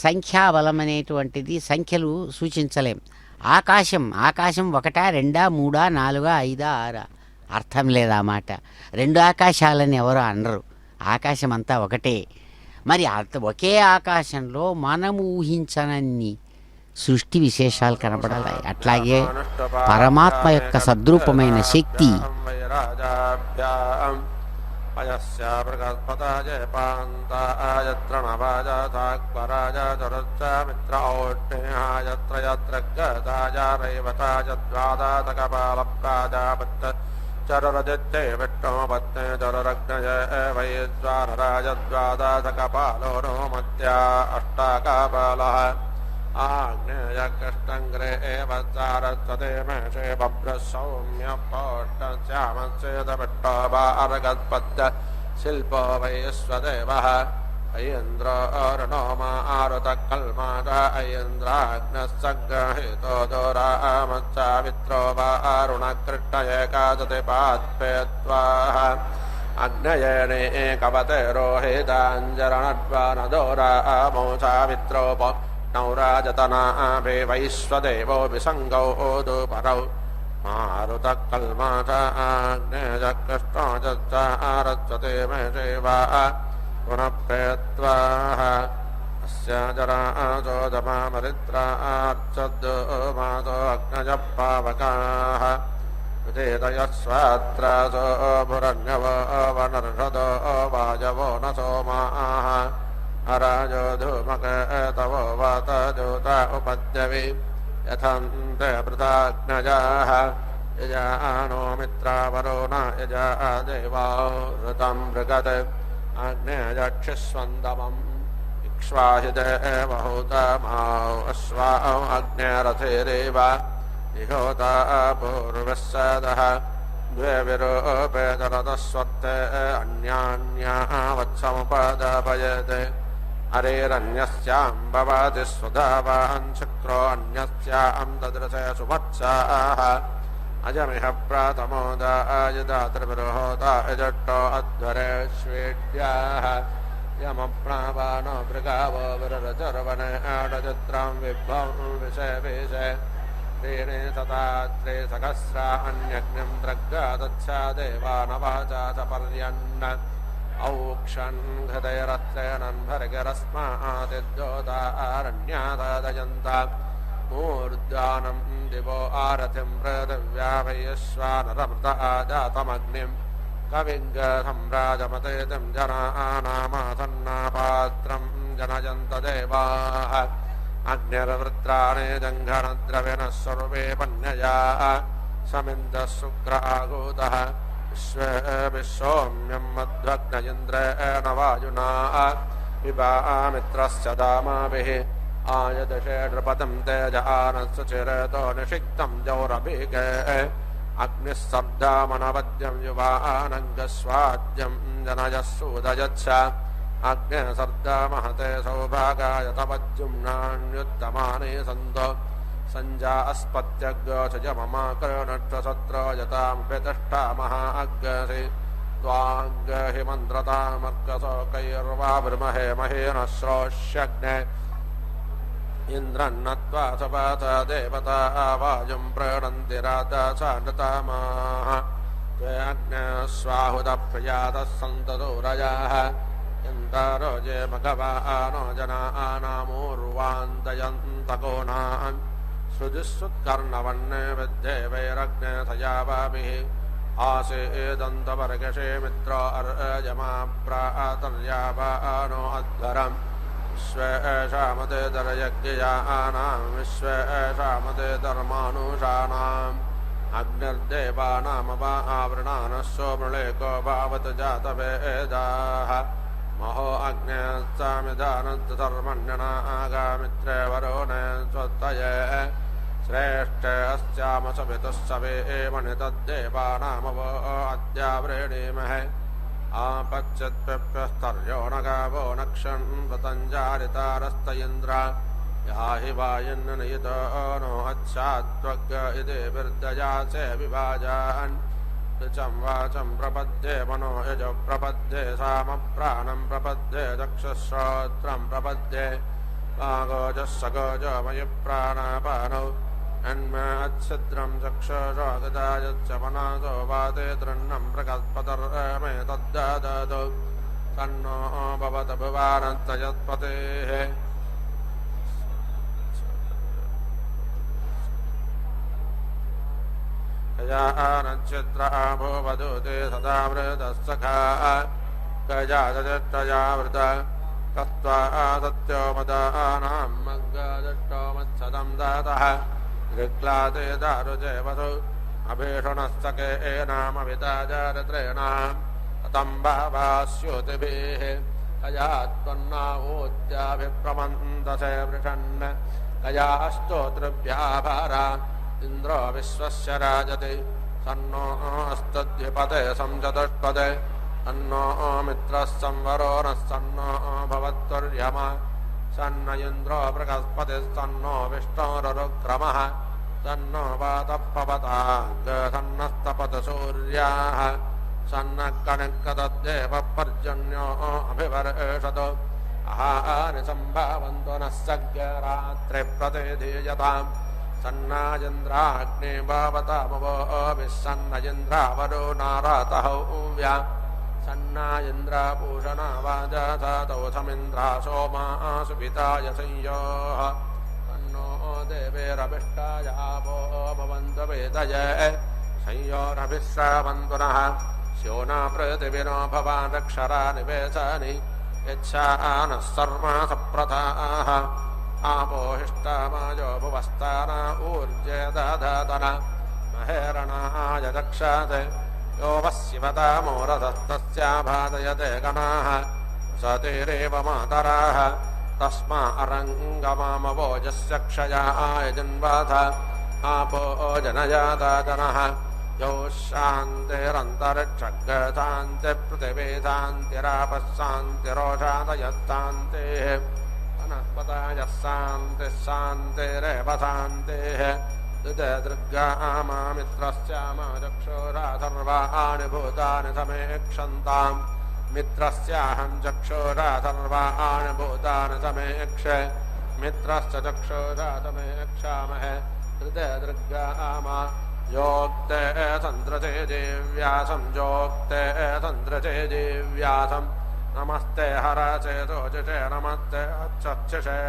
సంఖ్యాబలం అనేటువంటిది, సంఖ్యలు సూచించలేం. ఆకాశం 1, 2, 3, 4, 5, 6 అర్థం లేదా మాట. రెండు ఆకాశాలని ఎవరో అనరు. ఆకాశం అంతా ఒకటే. మరి ఒకే ఆకాశంలో మనము ఊహించనన్ని సృష్టి విశేషాలు కనపడాలి. అట్లాగే పరమాత్మ యొక్క సద్రూపమైన శక్తి చరరదిత్తే విష్ణుపత్నే చరరగ్నయ వైశ్వానరాజద్వాదశకపాలో నో మధ్యా అష్టాకపాలః ఆగ్నేయ కృష్ణంగ్రే వత్సారస్వతే మేషే బభ్రः సౌమ్య పౌష్ణశ్యామశ్చేద విష్ణోపారగత్పద్య శిల్పో వైశ్వదేవః అయేంద్రో అరుణో మారుతః కల్మాద అయేంద్రాగ్నః సగ్రహీతో దోరామచ్చావిత్రో వారుణకృష్ణయేకాదతి పాత్పేత్వాః అగ్నయేనే కవతే రోహితాంజరణద్వానదోరామో సావిత్రోప నౌరాజతనాభి వైశ్వదేవో విసంగౌ పరౌ మారుతః కల్మాద ఆగ్నేయ కృష్ణో చరస్వతే మే దేవా పునఃప్రేత్వాః అస్య జరాజోదమామరిత్రార్చద్దో మాతో అగ్నజః పావకాః విదేదయస్వాత్రాసో భురన్యవో వనర్షదో వాయవో న సోమాః अराजो धूमक तवो वातजोत उपद्यवे यथन्ते पृथाग्नजाः यजानो मित्रावरो न यजा देवा ऋतं मृगत् अग्नेयक्षस्वन्दमम् इक्ष्वाहि देवहूतमाौ अश्वाौ अग्नेरथेरेव इहोता पूर्वस्सदः द्वे विरूपेतरतस्वर्ते अन्यान्याः वत्समुपदापयते अरेरन्यस्यां भवति स्वधावान् शुक्रो अन्यस्यां ददृशे सुवत्साः अजमिह प्रातमोदायदा त्रिपुरोहोता यजट्टो अध्वरेष्वेड्याः यमप्रावानो मृगावो विररचर्वणे आडचित्रं विभ्वं विषयवेशे त्रीणि सतात्रे सहस्रा अन्यग्निं द्रग्गादच्छा देवानवाचा च पर्यन्न औक्षन् हृदयरत्रेणन्भर्गरस्मादिद्योतारण्यादादयन्त मूर्ध्यानं दिवो आरथिं पृथिव्यावयश्वानरमृत आजातमग्निं कविङ्गसम्राजमतेतिं जनानामासन्नापात्रं जनयन्त देवाः अग्निर्वृत्राणि जङ्घनद्रविणः सर्वे पन्यया समिन्दः शुक्र आगूतः विश्वेभिः मध्वग्न इन्द्रेण वायुना पिबामित्रस्य दामाभिः आयदशे नृपतिं तेज आनस्य चिरेतो निषिक्तं जौरभिगे अग्निः सर्दामनवद्यं युवानङ्गस्वाद्यं जनयः सूदयच्छ अग्ने सर्दामहते सौभागाय तवद्युम्नान्युत्तमानि सन्तो सञ्जास्पत्यग्गोषजममाकर्णट्वसत्रो यतां व्यतिष्ठामः अग्गसि त्वाग्गहि मन्त्रतामर्कशोकैर्वा ब्रह्महे महेन श्रोष्यग्ने इन्द्रन्नत्वा सपात देवता वायुं प्रणन्ति राता नृतामाः त्वे अग्ने स्वाहुतप्रियातः सन्ततोरजाः यन्तारो ये भगवानो जनानामूर्वान्तयन्तकोणान् सृजुःसुत्कर्णवन्ने विद्ये वैरग्ने सयावाभिः आसेदन्तवर्गशे मित्रो अर्यमा प्रातर्यावानो अध्वरम् विश्वेषामते दर्यज्ञयानां विश्वेषामते धर्मानुषाणाम् अग्निर्देवानामवावृणानः सोमृळेको भावत जातवेदाः महो अग्नेस्तामिदानन्तधर्मण्यनागामित्रे वरुणे स्वत्तये श्रेष्ठे अस्यामसवितुस्सवे मणितद्देवानामवो अद्यावृणीमहे आपच्यत्प्यस्तर्यो न गावो नक्षन् पतञ्जारितारस्त इन्द्र याहि वायन्नयितो नो अच्छात्वग्ग इति विर्दयासे विभाजान् ऋचं वाचं प्रपद्ये मनो यजो प्रपद्ये सामप्राणं प्रपद्ये चक्षुश्रोत्रं प्रपद्ये वागोजस्सगोजो मयि प्राणापानौ अन्माच्छिद्रं चक्षुषो गदायच्च मनासो वाते तृण्णं प्रकल्पतर्मे तद्ददतु तन्नो भवत भुवानत्रयत्पतेः गजानच्छिद्र भूवदूते सदा वृतस्सखा गजादजट्टयावृत तत्त्वा सत्यो मदानां मग्गदट्टो मत्सदं दातः ऋक्लाते दारुजे वसु अभीषणस्तके एनामविताजारत्रेणां ततं भावास्योतिभिः गजात्पन्नावोद्याभिप्रमन्दसे वृषन् गजास्तोतृभ्याभारा इन्द्रो विश्वस्य राजति सन्नो अस्तद्विपदे संचतुष्पदे सन्नो मित्रः संवरो नः सन्नो भवत्वर्यमा सन्न इन्द्रो बृहस्पतिस्तन्नो विष्णोरुक्रमः सन्नो वातः पवताङ्ग सन्नस्तपत सूर्याः सन्नः कणिकतद्देवः पर्जन्यो अभिवर्षतु आहानि सम्भावन्तु नः सज्ञरात्रिप्रतिधीयताम् सन्नायन्द्राग्ने भावतामवो विसन्नयन्द्रावरो नारातहव्या सन्नायन्द्रापूषणा वाजातौ समिन्द्रा सोमा सुपिताय संयोः तन्नो देवेरभिष्टाय आपो भवन्तु वेदये संयोरभिश्रावन्तु नः स्योना पृथिविनो भवान् रक्षरा निवेशानि यच्छानः सर्वा सप्रथाः आपोहिष्टामायो भुवस्ताना ऊर्जे दधातन महेरणाय दक्षात् यो वस्यवतामोरधस्तस्याभादयते गणाः सतीरेव मातराः तस्मा अरङ्गमामवोजस्य क्षयाय जन्वाथ आपो जनजाताजनः यो शान्तिरन्तरिक्षशान्तिपृथिवीशान्तिरापशान्तिरोषादयस्शान्तिः वनस्पतयः शान्तिः शान्तिरेव शान्तिः दुर्गामामित्रस्यामा चक्षुराथर्वाणि भूतानि समेक्षन्ताम् मित्रस्याहं चक्षुरा सर्वाणि भूतानि समेक्षे मित्रस्य चक्षुरा समेक्षामहे दुर्गामा योक्ते तन्द्रचे दिव्यासं योक्ते तन्द्रचे दिव्यासं नमस्ते हरचे रोचचे नमस्ते अच्छक्षे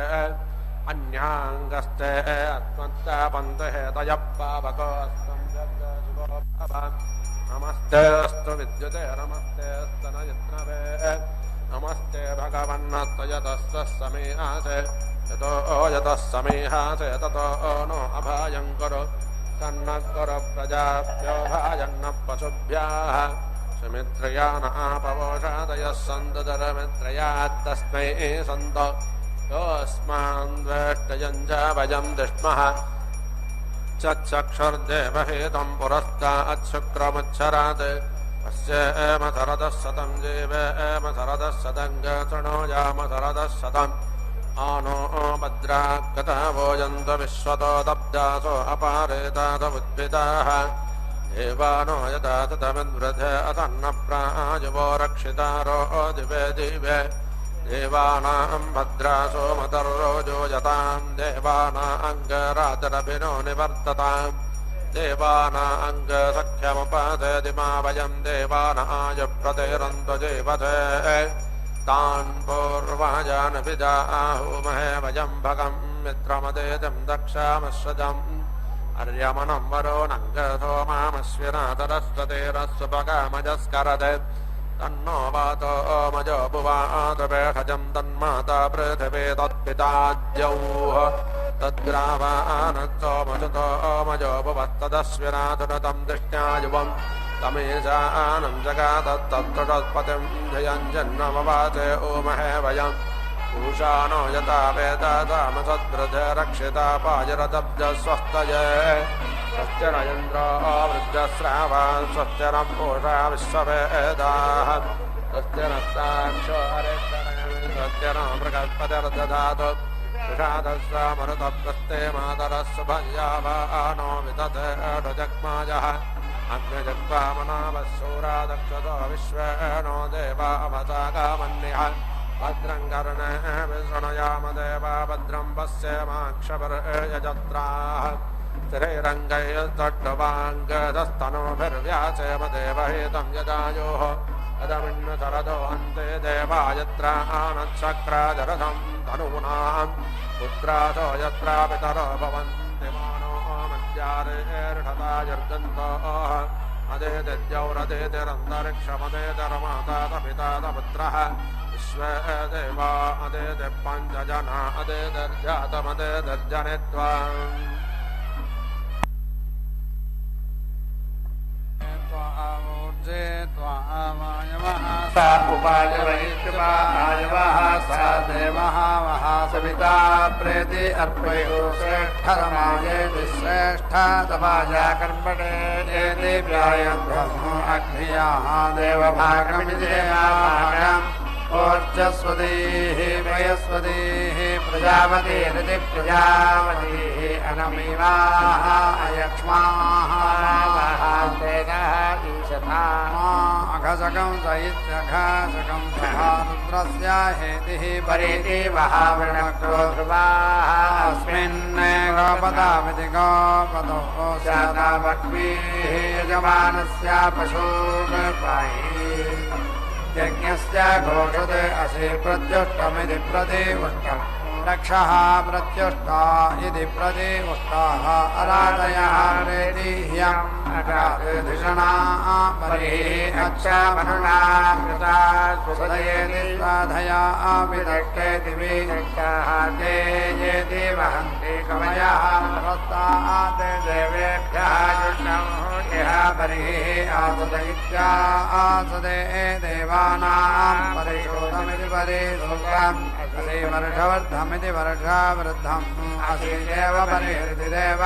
अन्याङ्गस्ते आत्मत्तापन्ते तयः पावकोऽस्तं जगद्गुरोभव नमस्ते अस्तु विद्युते नमस्ते स्तनयत्नवे नमस्ते भगवन्नत्वयतस्व समीहासे यतो यतः समीहासे ततो नो अभायं कुरु तन्नः कुरु प्रजाभ्यो भाजन्न पशुभ्यः सुमित्रया न आपवोषादयः सन्तु दरमित्रयात्तस्मै सन्तो योऽस्मान् द्वेष्टयं च वयं दिष्मः चक्षुर्देवहेतं पुरस्ताच्छुक्रमुच्छरात् अस्येमथरदः शतं जीवेमथरदः शतं गृणोयामथरदः शतम् आनो भद्राक्कता भोजन्त विश्वतो दब्दासो अपारेतादमुद्भिदाः देवानो यदा ततमिद्वृधे अतन्नप्रायुवो रक्षितारो दिवे दिवे देवानां भद्रासो मदर्रोजो यतां देवानाङ्गराजरभिनो निवर्तताम् देवानाङ्गसख्यमुपाधेदिमा वयं देवानाय प्रतिरन्त्वजेवते तान् पूर्वाजान् विदाहुमहे वयं भगं मित्रमदेजं दक्षामश्वजम् अर्यमनं वरो नङ्गथो मामश्विनातरस्वतेरस्वपगामजस्करते तन्नो वातो मजो भुवातपेषजं तन्माता पृथिवी तत्पिताद्यौः तद्ग्रावानत्सोमजुतो मजो भुवस्तदश्विनाथुनतं दृष्ट्यायुवं तमेशानं जगातत्तत्तत्पतिं जयञ्जन्नमवाचे ओमहे वयम् पूषानो यथा वेदामसद्वृधे रक्षिता पाजरदब्जस्वस्तये स्वस्तिरयन्द्रो वृद्धस्रावान् स्वस्तिरं पूषा विश्ववेदाः स्वस्तिरस्ताक्षो स्वस्तिनो मृगस्पतिर्दधातु सुषादस्वामरुतप्रस्ते मातरः सुभयावानो विदधे जग्मायः अग्निजग्वामनावः शूरादक्षतो विश्वेनो देवा अवसागामन्यः भद्रं कर्णेः विशृणुयाम देवा भद्रं पश्येमाक्षपर्यजत्राः स्थिरैरङ्गैस्तट्टवाङ्गदस्तनोभिर्व्यासेम देवहेतं यदायोः अदमिन्नशरदो अन्ते देवा यत्रानच्छक्राजरथं तनूनां पुत्रासो यत्रा पितरो भवन्ति मानो मद्यारेर्षतायुर्गन्तोः अदेतिद्यौरदेतिरन्तरिक्षमदेतिर्मातातपितातपुत्रः विश्वे देवा अदेति पञ्चजना अदेतिर्जातमदेतिर्जनित्वाम् त्वामूर्जे त्वामायवः सा उपायवैश्वायवः सा देवः वः सविता प्रेति अर्पयो श्रेष्ठरमायेति श्रेष्ठा तपाया कर्मणे ये देव्याय ब्रह्म अग्नियाः देवभागमिदेवाभागम् ओर्जस्वतीः वयस्वतीः प्रजापतिरिति प्रजापतिः अनमीवाः अयक्ष्माः अघसकं सहित्यघासकं सहारुद्रस्य हेतिः परीति वहावृणक्रोध्रुवाः अस्मिन् गोपदामिति गोपदो शातावक्मीः यजमानस्य पशून् यज्ञस्य घोषते असि प्रत्युष्टमिति प्रतिवृष्टम् रक्षः प्रत्युष्टा इति प्रतिष्ठाः अराधयः प्रेति ह्यम् अग्राधिषणा परिः अच्छामनुना कृता सुदयेति स्वाधया विदक्तेति विदक्ताः ते येति वहन्ति कवयः प्रस्ताते देवेभ्यः युष्णं इह परिः आसद इत्या आसदे देवानां परिशोधमिति परिशोधम् असि वर्षवर्धमिति वर्षावृद्धम् असि देव परिहृति देव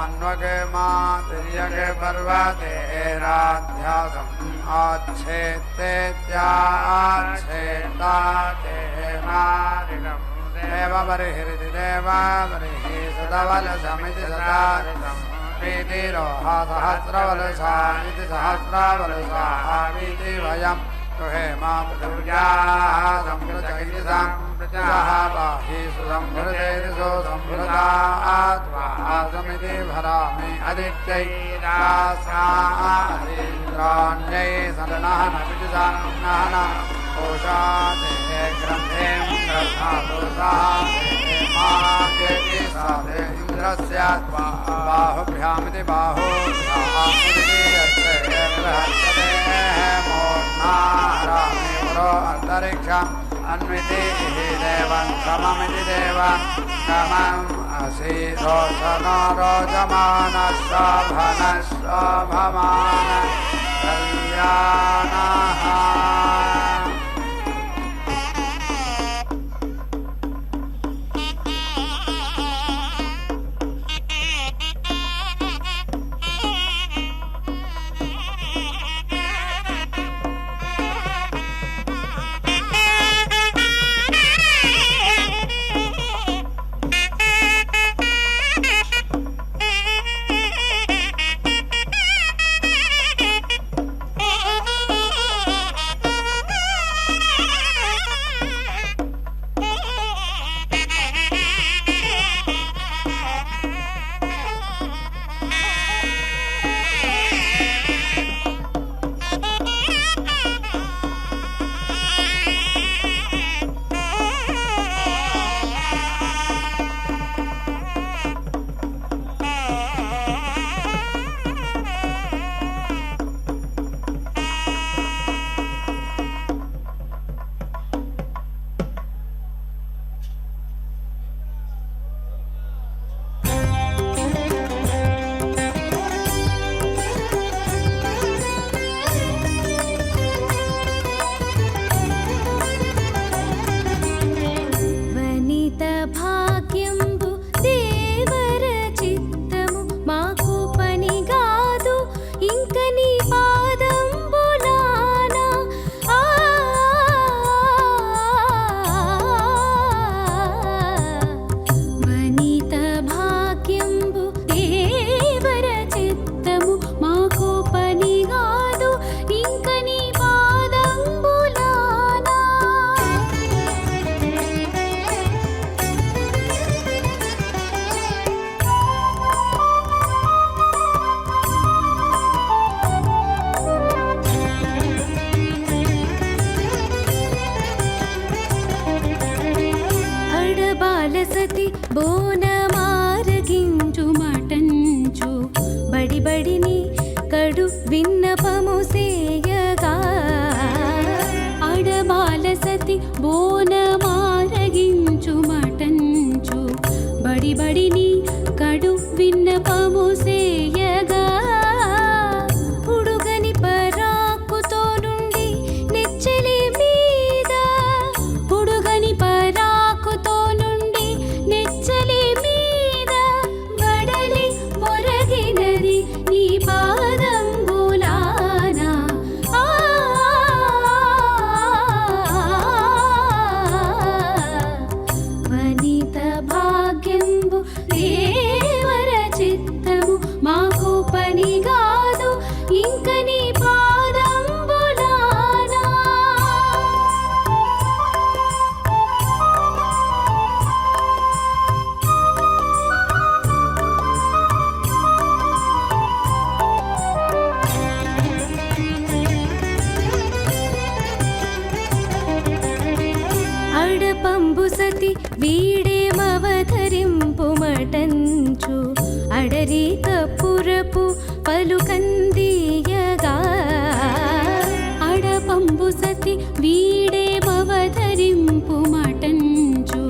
अन्वगमातिर्यग पर्वतेराध्यासम् आच्छेत्तेत्याच्छेत्तातेनादिकम् देव परिहृति देव परिहि सदवलसमिति सदारितम् प्रीतिरोहा सहस्रवलसा इति सहस्रावलसामिति वयम् गृहे मां पृथिव्याः संवृतैति संवृतः बाहि सुसंवृतेति सुसंवृतात्वासमिति भरामि अदित्यैरास्यान्द्राण्यै सदनः नमिति सन्नः कोशाते ग्रन्थेन्द्रसादुसाते मायेति साधे इन्द्रस्य बाहुभ्यामिति बाहुभ्यामिति बृहस्पते मोर्नारामि पुरो अन्तरिक्षम् अन्विति देवं सममिति देवं समम् असि रोचनो रोचमानः शोभनः शोभमानः कल्याणः బాలసతి బోనమారగించు మటంచు బడి బడిని కడు విన్నపము సేయగా ఆడబాలసతి బోనమారగించు మటంచు బడి బడిని కడు విన్నపము సేయగా ఉడుగని పరాకుతో నుండి నెచ్చలి మీద ఉడుగని పరాకుతో నుండి నెచ్చలి మీద వడలి పొరగినది నీ పాదంబులానా వనిత భాగ్యంబు సతి వీడేమవతరింపుమటంచు అడరి కప్పురపు పలుకందియగా అడపంబు సతి వీడేమవతరింపుమటంచు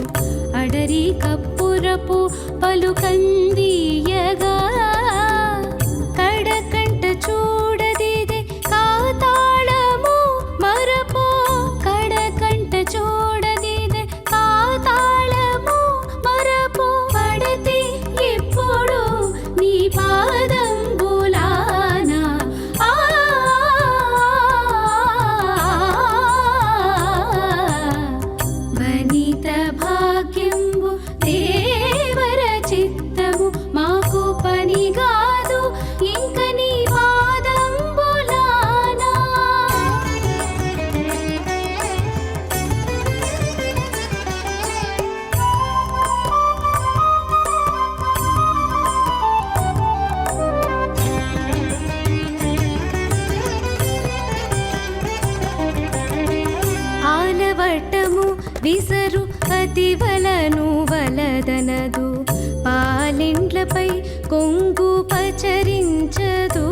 అడరి కప్పురపు పలుకందియగా కడకంట చూడదిదే కాతాళము మరపో కడకంట చూడదిదే కాతాళము మరపో పడతి ఎప్పుడు నీ పాదంబులానా వనిత భాగ్యంబు దేవర చిత్తము మాకు పనిగాదు ఇంక నీ పాదంబులానా ఆలవట్టము విసరు అతివలను వలదనదు పాలిండ్లపై కొంగు పచరించదు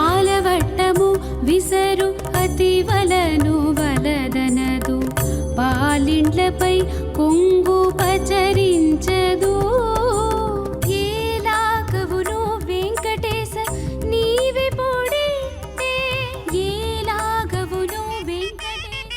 ఆలవట్టము విసరు అతివలను వలదనదు పాలిండ్లపై కొంగు పచరించదు ఏలాగవును వెంకటేశ నీవి పొడితే ఏలాగవును వెంకటేశ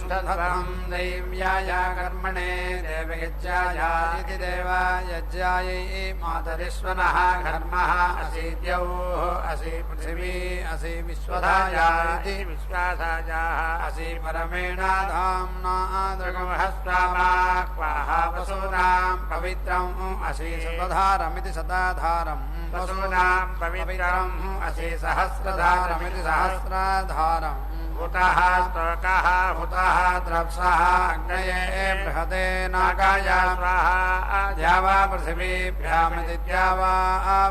षड्भं दैव्याय कर्मणे देवयज्ञायादिति देवायज्ञायै मातरिश्वनः घर्मः असीद्यौः असि पृथिवी असि विश्वधायादिति विश्वाधायाः असि परमेण धाम्ना दृगमहस्वामाक्वाः वसूनां पवित्रम् असि सतधारमिति सदाधारम् वसूनां पवित्रम् असि सहस्रधारमिति सहस्राधारम् हुतः स्तोकः हुतः द्रप्सः अग्नये बृहते नागाय स्वाहा द्यावा पृथिवीभ्यामिति द्यावा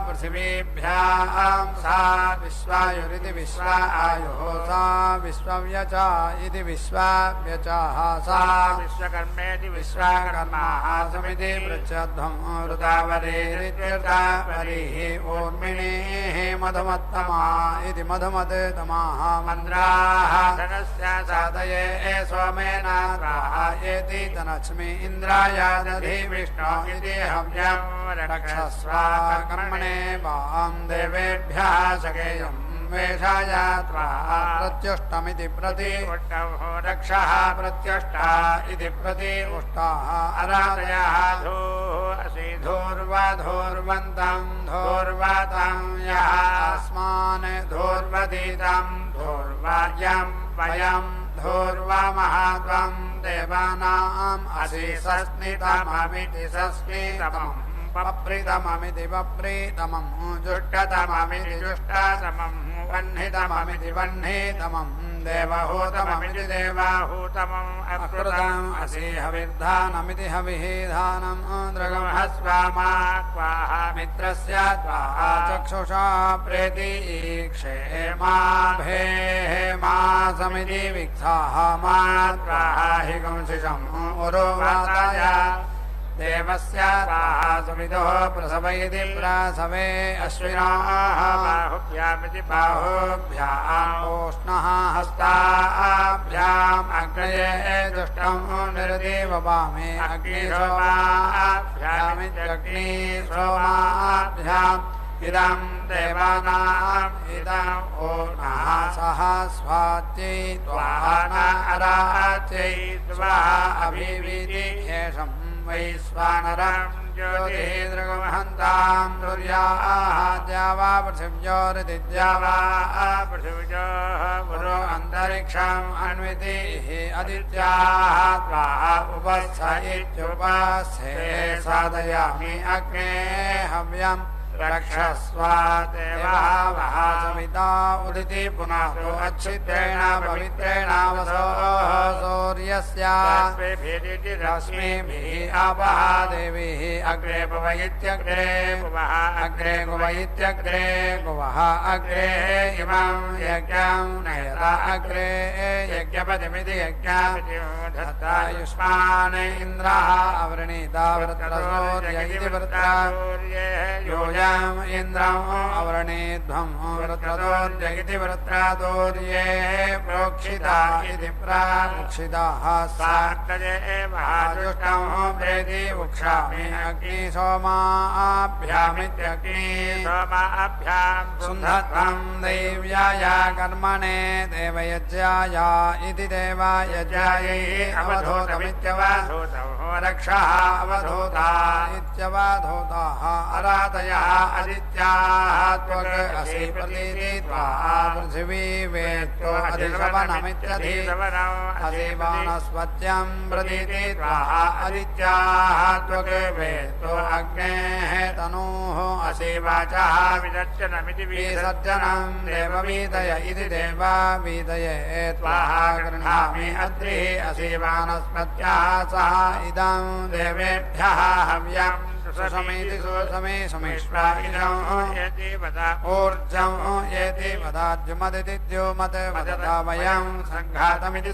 पृथिवीभ्यां सा विश्वायुरिति विश्वा आयुः सा विश्वव्यचा इति विश्वाव्यचाः सा विश्वकर्मेति विश्वकर्माः समिति पृच्छध्वं ऋतावरीरित्यर्थावरिः ऊर्मिणीः मधुमत्तमा इति मधुमत्तमाः मन्द्राः धनस्य साधये सोमेन रायेति तनक्ष्मि इन्द्राय दधि विष्णु इति हव्यं रक्षस्वा कर्मणे वां देवेभ्यः सखेयम् वेषाय त्वाः प्रत्युष्टमिति प्रति रक्षः प्रत्युष्टा इति प्रति उष्टाः अराधयः धूर्वधूर्वन्तं धूर्वतं यः अस्मान् धूर्वतीतं धूर्वायं वयं धूर्वमहात्वं देवानाम् असि सस्नितममिति सस्नितमम् पप्रीतममिति पप्रीतमं जुष्टतममिति जुष्टतमं वह्नितममिति वह्नितमं देवहूतममिति देवाहूतमम् अकृतम् असि हविर्धानमिति हविर्धानं द्रगमहस्वामा क्वाः मित्रस्य त्वाः चक्षुषा प्रेतीक्षेमाभेमा समिति विक्थाः मा त्वाः हि कंसिषम् उरोवाताय देवस्य सुविदो प्रसवयति प्रसवे अश्विनाः बाहुभ्यामिति बाहुभ्याम् ओष्णः हस्ताभ्याम् अग्नये दुष्टं निरदेववामे अग्निशोमाभ्यामित्यग्निशोमाभ्याम् इदं देवानाम् इदम् ओष्णः सह स्वात्यै त्वान अरात्यै स्वाहा अभिवीति एषम् वैश्वानरं ज्योतिः दृगमहन्तां सूर्याः द्यावा पृथिव्योरिति द्यावा पृथिव्योः पुरो अन्तरिक्षम् अन्वितिः अदित्याः त्वाः उपस्थ इत्युपस्थे साधयामि अग्ने हव्यम् रक्षस्वा देवः वः सविता उदिति पुनः अच्छिद्रेण पवित्रेण वसोः सूर्यस्य रश्मिभिः आपः देवीः अग्रे भव इत्यग्रे भुवः अग्रे गुव इत्यग्रे गुवः अग्रे इमं यज्ञं नयत अग्रे यज्ञपतिमिति यज्ञमिति धत्तायुष्मान् इन्द्रः अवृणीता वृत्रसूर्य इति वृत्रा इन्द्रम् अवर्णेध्वं वृत्रदोर्य इति वृत्रादोर्ये प्रोक्षिता इति प्राक्षिताः सार्कजेष्टं प्रेति उक्षामि अग्निशोमाभ्यामित्यग्निशोमाभ्यां सुन्धत्वं दैव्याय कर्मणे देवयज्ञाय इति देवायज्ञायै अवधूतमित्यवधूतम् रक्षः अवधूता इत्यवधूताः अराधयः अदित्याः त्वक् असि प्रतीति त्वाः पृथिवी वेत्तो अधिशवनमित्यधिशवनम् असि वानस्पत्यं प्रतीति त्वाः आदित्याः त्वक् वेत्तो अग्नेः तनूः असि वाचः विसर्जनमिति विसर्जनं देववीतय इति देवावीतये त्वाः गृह्णामि अद्रिः असि वानस्पत्याः सह इदं देवेभ्यः हव्यम् सुसमेति सुसमे समेश्वा इदं ऊर्जं येति वदाद्युमदिति द्युमत् वदता वयं सङ्घातमिति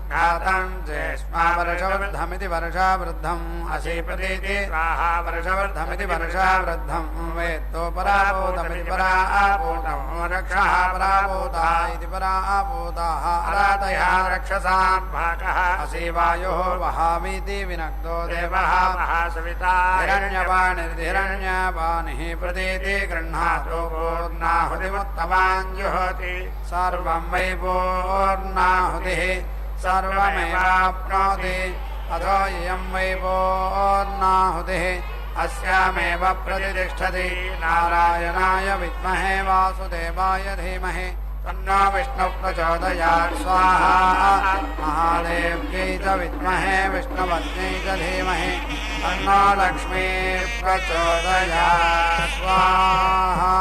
घातं ज्येष्मा वर्षवृद्धमिति वर्षावृद्धम् असि प्रतीति स्वाहा वर्षवृद्धमिति वर्षावृद्धं वेत्तो पराभूतमिति पराभूतं रक्षः पराभूता इति पराभूताः अराधयः रक्षसां भागः असि वायोः वहामीति विनक्तो देवः महासविता हिरण्यवाणिर्हिरण्यवाणिः प्रतीति गृह्णातो पूर्णाहुतिमुत्तमान् जुहोति सर्वं वै पूर्णाहुतिः सर्वमेवाप्नोति अथो इयं वै पूर्णाहुतिः अस्यामेव प्रतिष्ठति नारायणाय विद्महे वासुदेवाय धीमहि तन्नो विष्णुः प्रचोदयात् स्वाहा महादेव्यै च विद्महे विष्णुपत्न्यै च धीमहि तन्नो लक्ष्मीः प्रचोदयात् स्वाहा